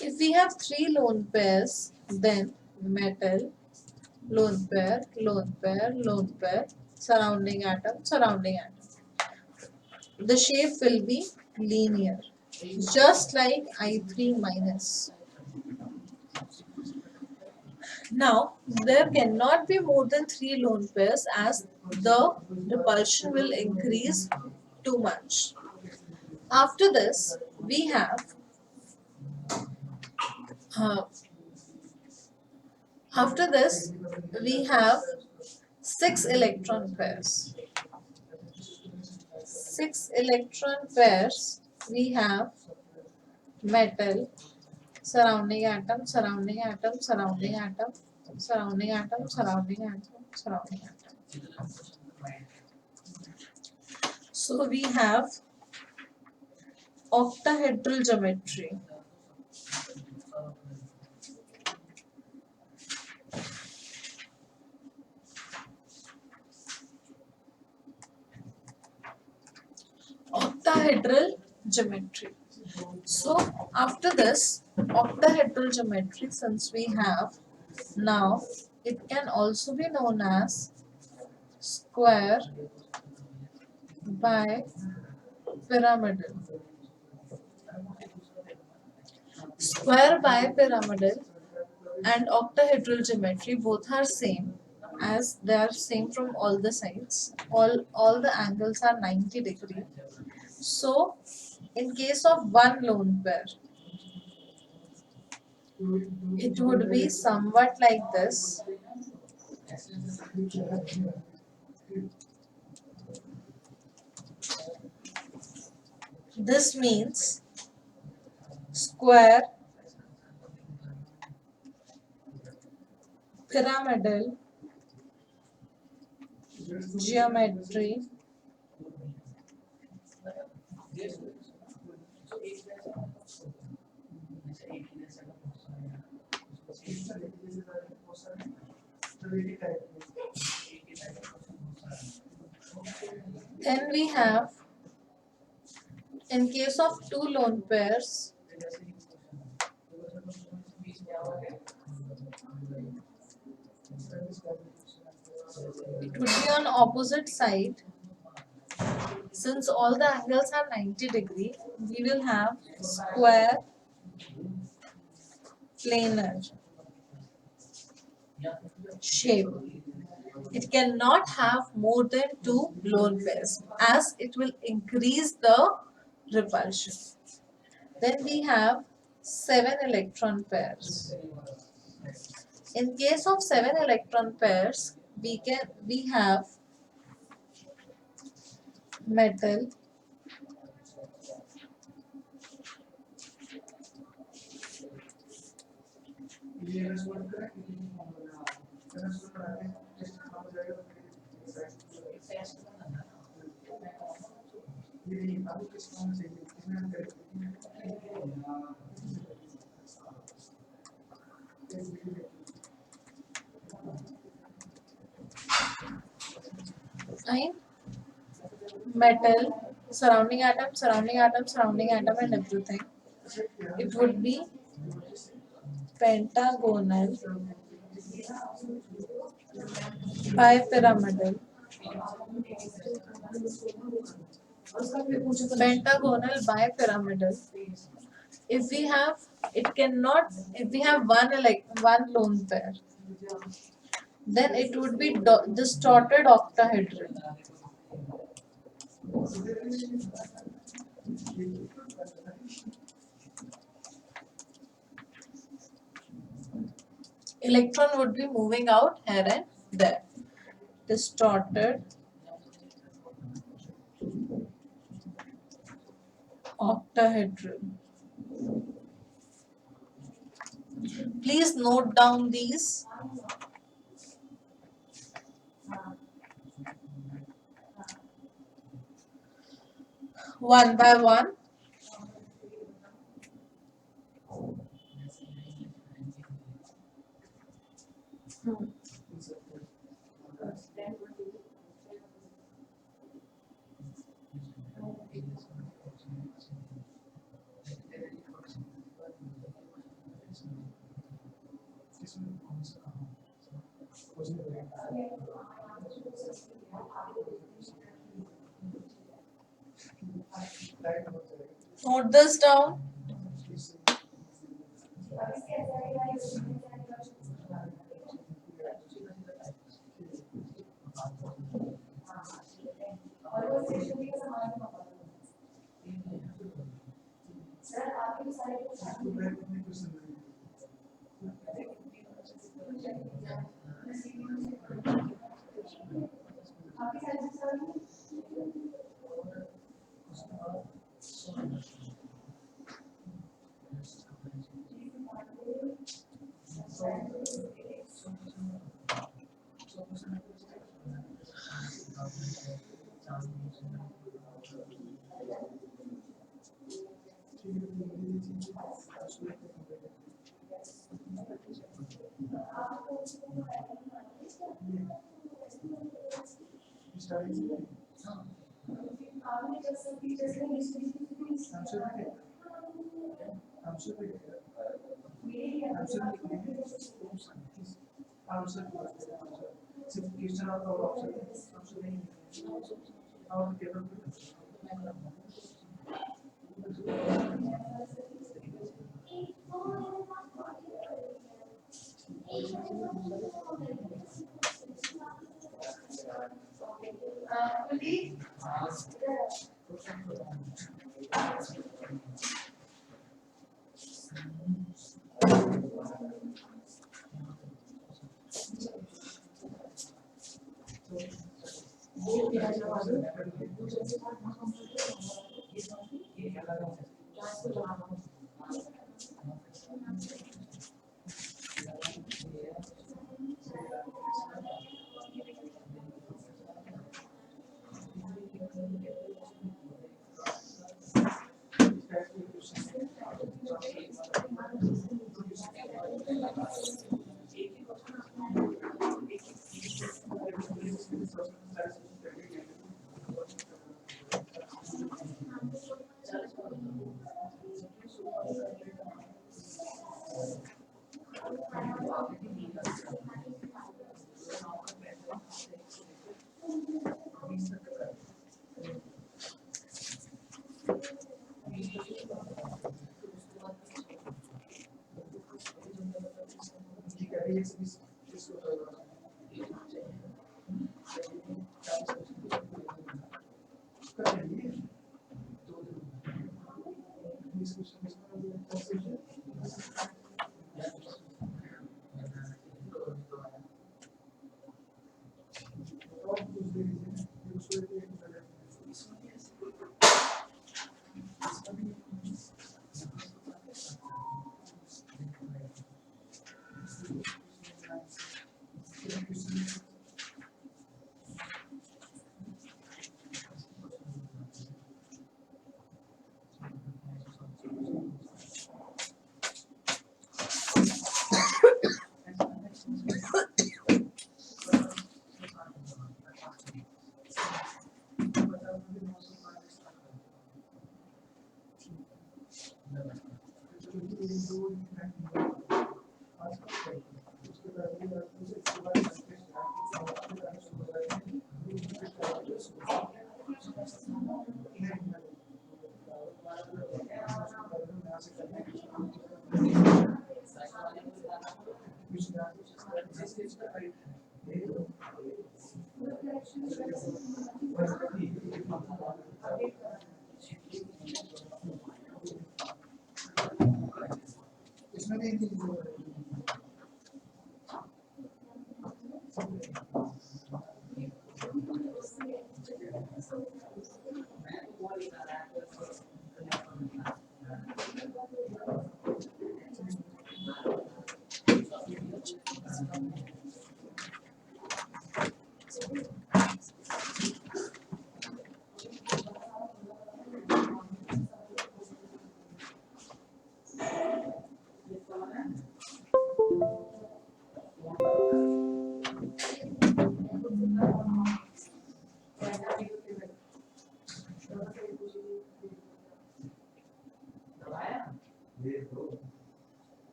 If we have three lone pairs, then metal, lone pair, lone pair, lone pair, surrounding atom, surrounding atom. The shape will be linear, just like I3 minus. Now, there cannot be more than three lone pairs as the repulsion will increase too much. After this, we have uh, after this we have 6 electron pairs. 6 electron pairs we have metal, surrounding atom, surrounding atom, surrounding atom, surrounding atom, surrounding atom, surrounding atom. So we have octahedral geometry. Octahedral geometry. So after this octahedral geometry, since we have, now it can also be known as square by pyramidal. Square by pyramidal and octahedral geometry both are same, as they are same from all the sides. All the angles are 90 degree. So in case of one lone pair, it would be somewhat like this. This means square pyramidal geometry then we have, in case of two lone pairs, it would be on opposite side. Since all the angles are 90 degree, we will have square planar shape. It cannot have more than two lone pairs as it will increase the repulsion. Then we have 7 electron pairs. In case of 7 electron pairs, we have metal, fine, metal, surrounding atom, surrounding atom, surrounding atom, and everything. It would be pentagonal bipyramidal. Pentagonal bipyramidal. If we have, it cannot. If we have one lone pair, then it would be distorted octahedral. Electron would be moving out here and there. Distorted octahedral. Please note down these one by one. Note this down.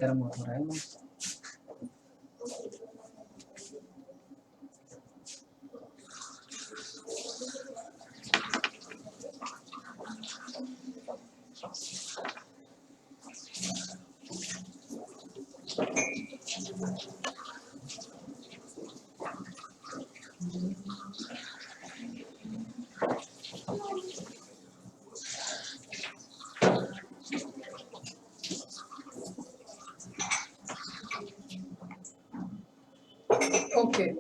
गर्म हो रहा है ना। Okay,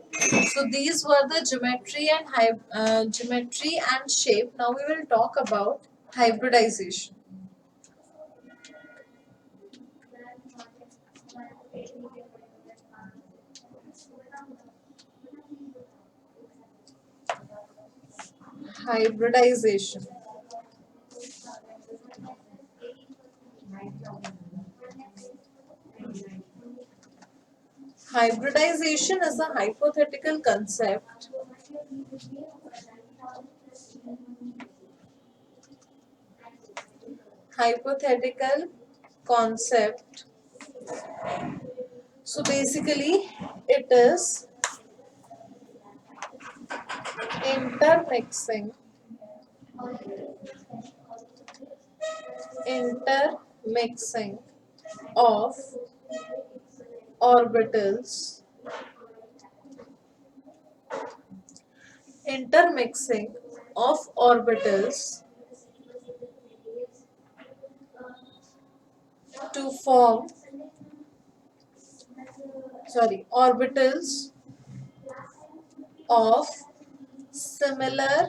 so these were the geometry and shape. Now we will talk about hybridization. Hybridization. Hybridization is a hypothetical concept hypothetical concept. So basically, it is intermixing intermixing of orbitals intermixing of orbitals to form orbitals of similar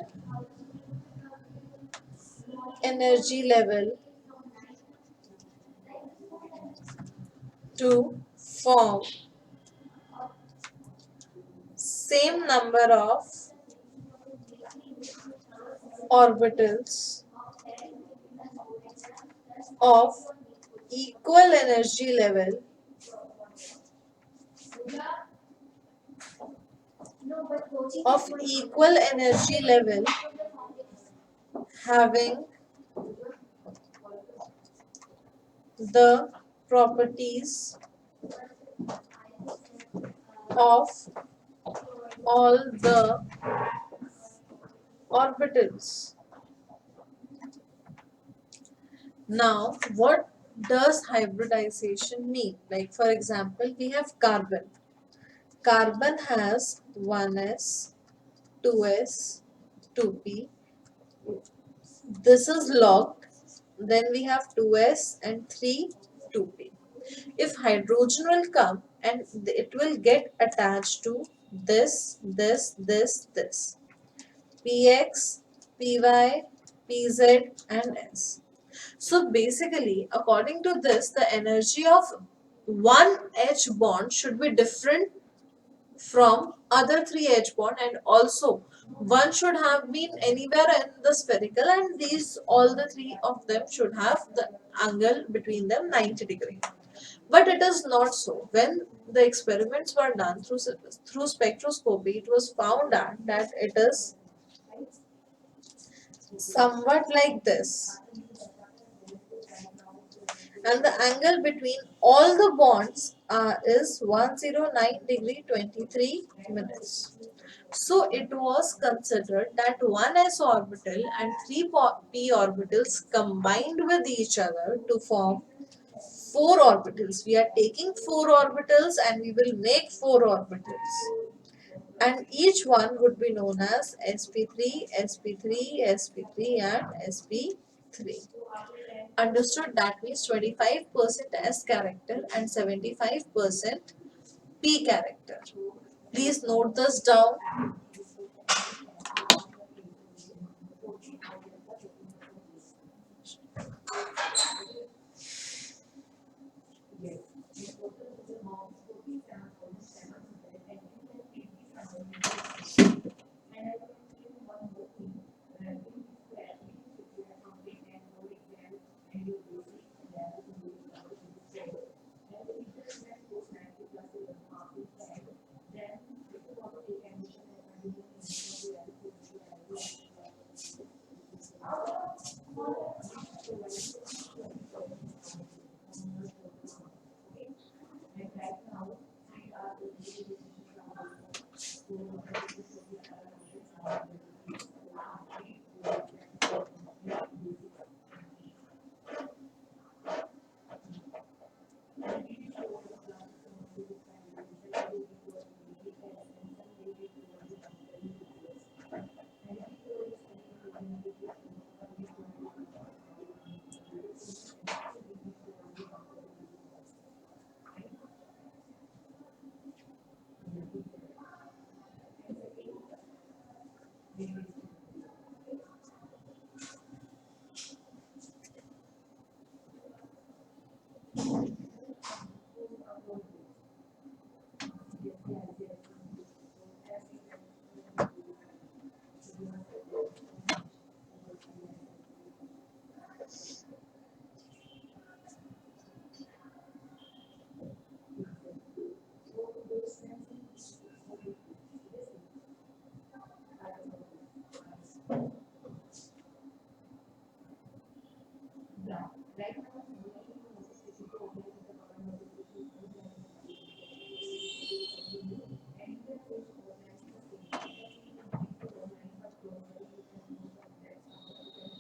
energy level to form same number of orbitals of equal energy level having the properties of all the orbitals. Now, what does hybridization mean? Like, for example, we have carbon. Carbon has 1s, 2s, 2p. This is locked. Then we have 2s and 3, 2p. If hydrogen will come and it will get attached to this, px, py, pz and s. So basically, according to this, the energy of one H bond should be different from other three H bond, and also one should have been anywhere in the spherical, and these all the three of them should have the angle between them 90 degree. But it is not so. When the experiments were done through spectroscopy, it was found out that it is somewhat like this, and the angle between all the bonds is 109 degree 23 minutes. So it was considered that one s orbital and three p orbitals combined with each other to form four orbitals. We are taking four orbitals and we will make four orbitals, and each one would be known as sp3, sp3, sp3 and sp3. Understood? That means 25% S character and 75% P character. Please note this down.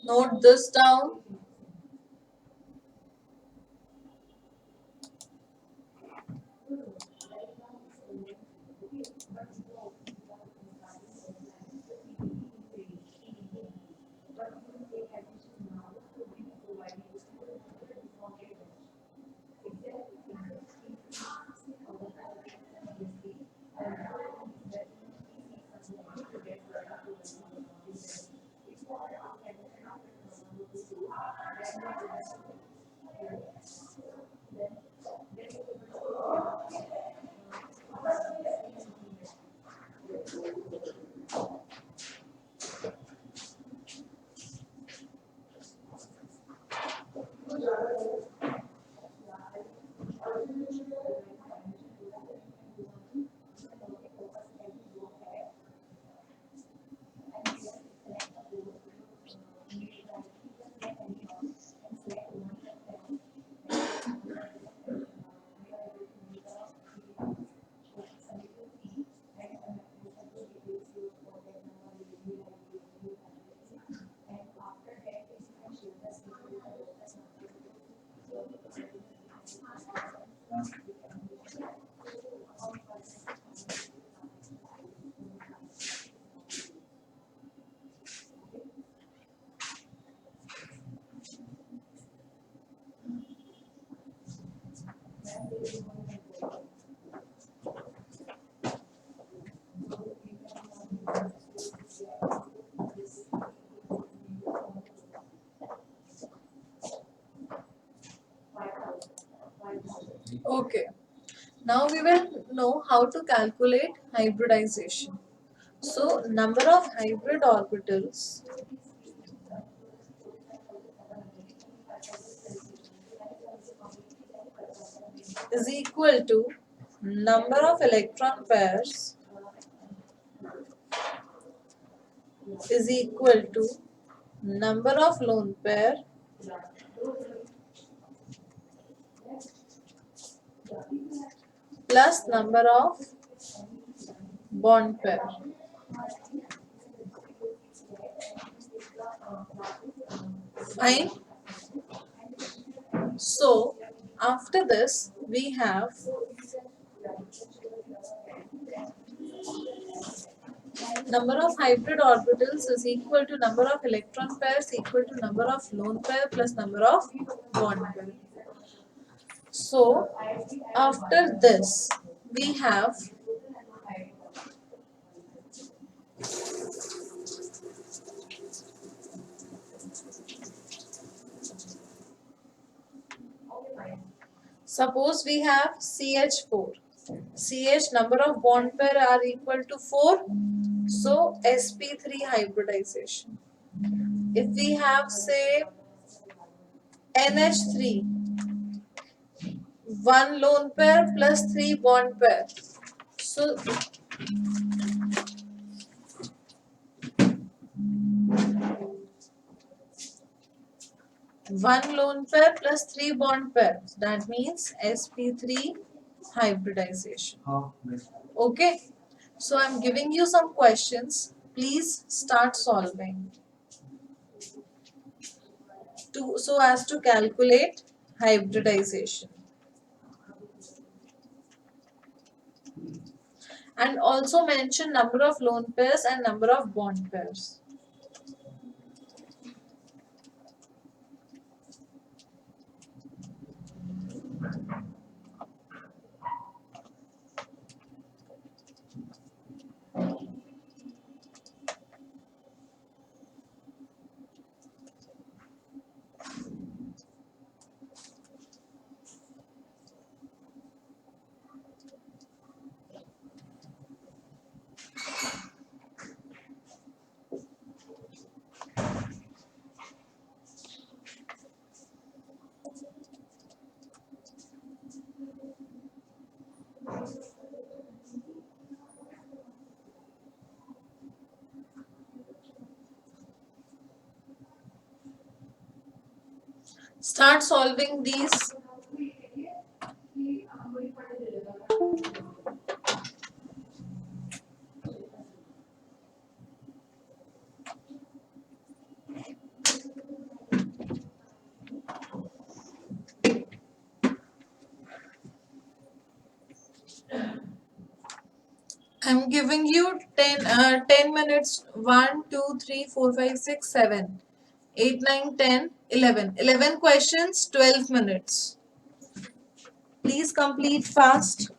Note this down. Okay. Now we will know how to calculate hybridization. So number of hybrid orbitals is equal to number of electron pairs is equal to number of lone pair plus number of bond pair. Fine. So after this we have number of hybrid orbitals is equal to number of electron pairs equal to number of lone pair plus number of bond pair. So after this we have suppose we have CH4. CH number of bond pair are equal to 4. So sp3 hybridization. If we have say NH3, 1 lone pair plus 3 bond pair. So one lone pair plus 3 bond pairs. That means sp3 hybridization. Okay. So I'm giving you some questions. Please start solving so as to calculate hybridization. And also mention number of lone pairs and number of bond pairs. Start solving these. I'm giving you 10 minutes. 1, 2, 3, 4, 5, 6, 7, 8, 9, 10, 11. 11 questions, 12 minutes. Please complete fast.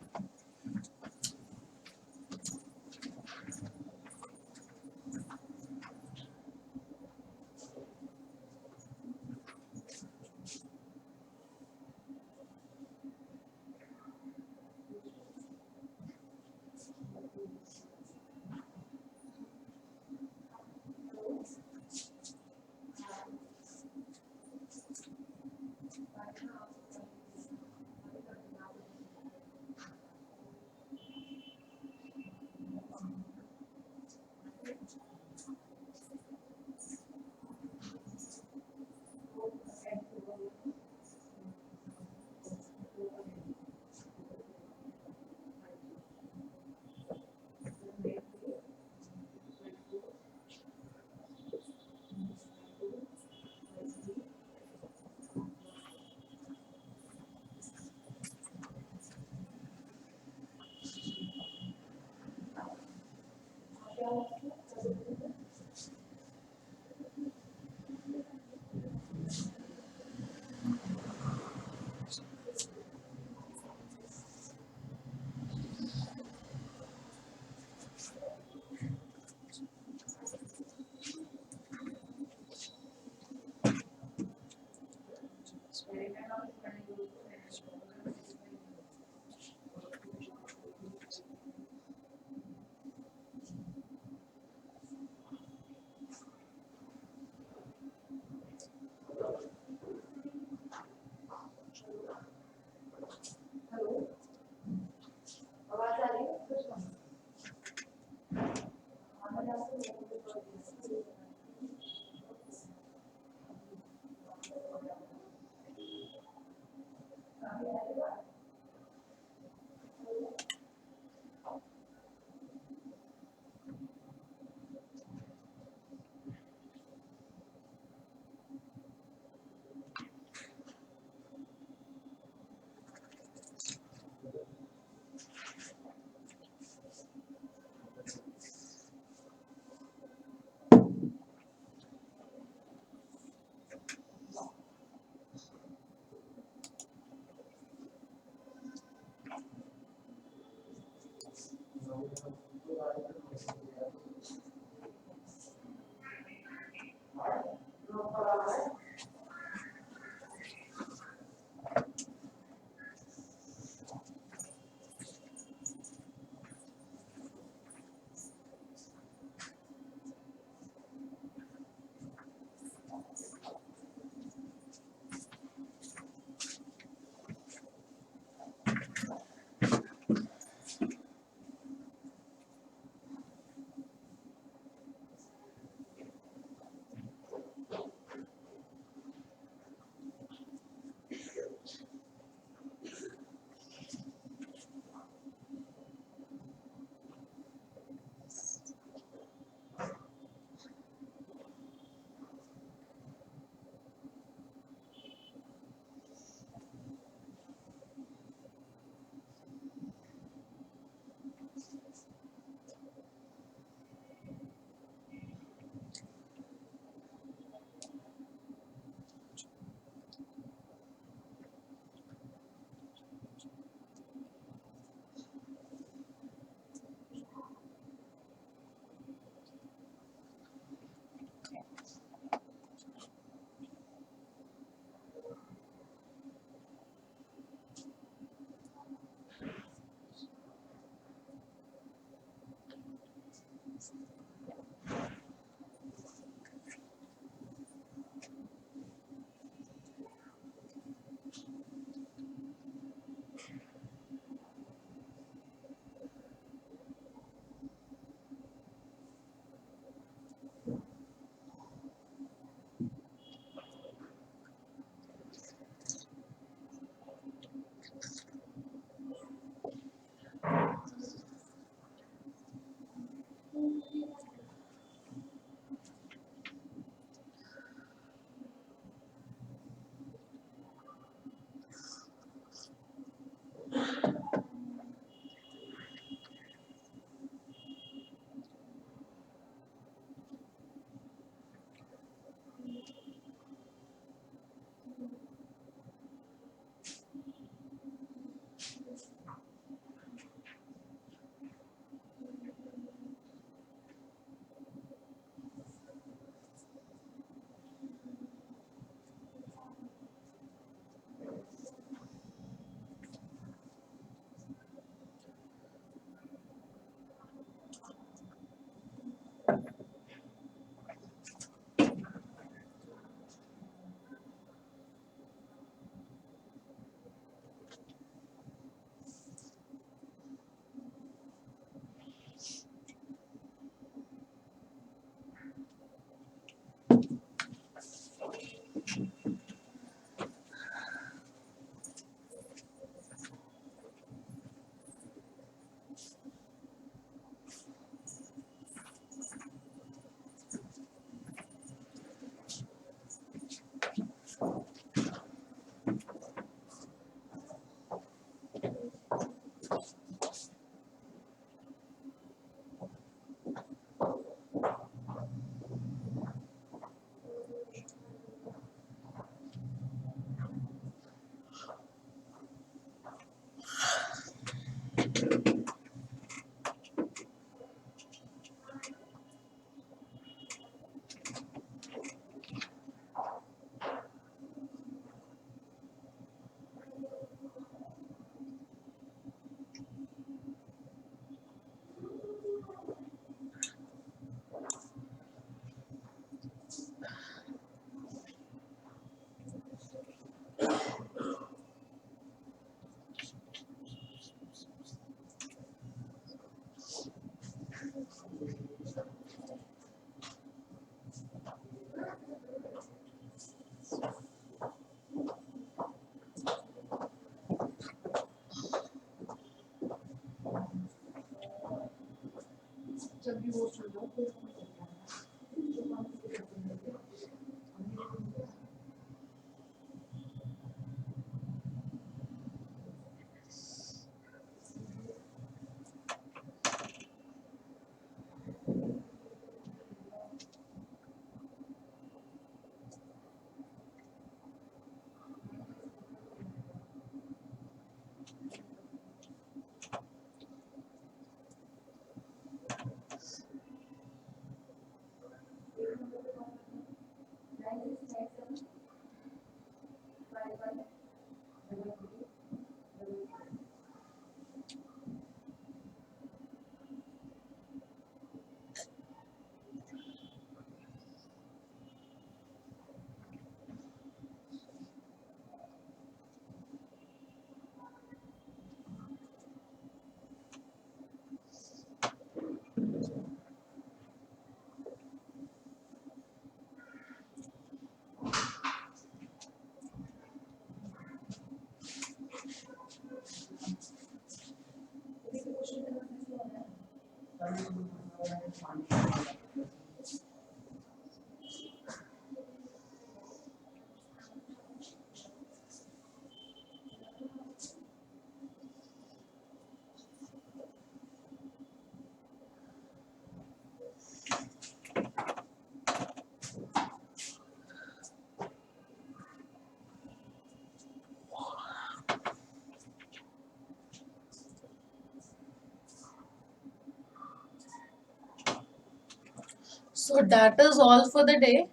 So that is all for the day,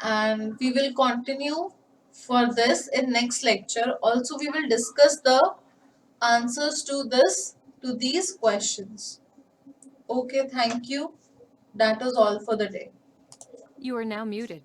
and we will continue for this in next lecture. Also, we will discuss the answers to these questions. Okay, thank you. That is all for the day. You are now muted.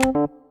है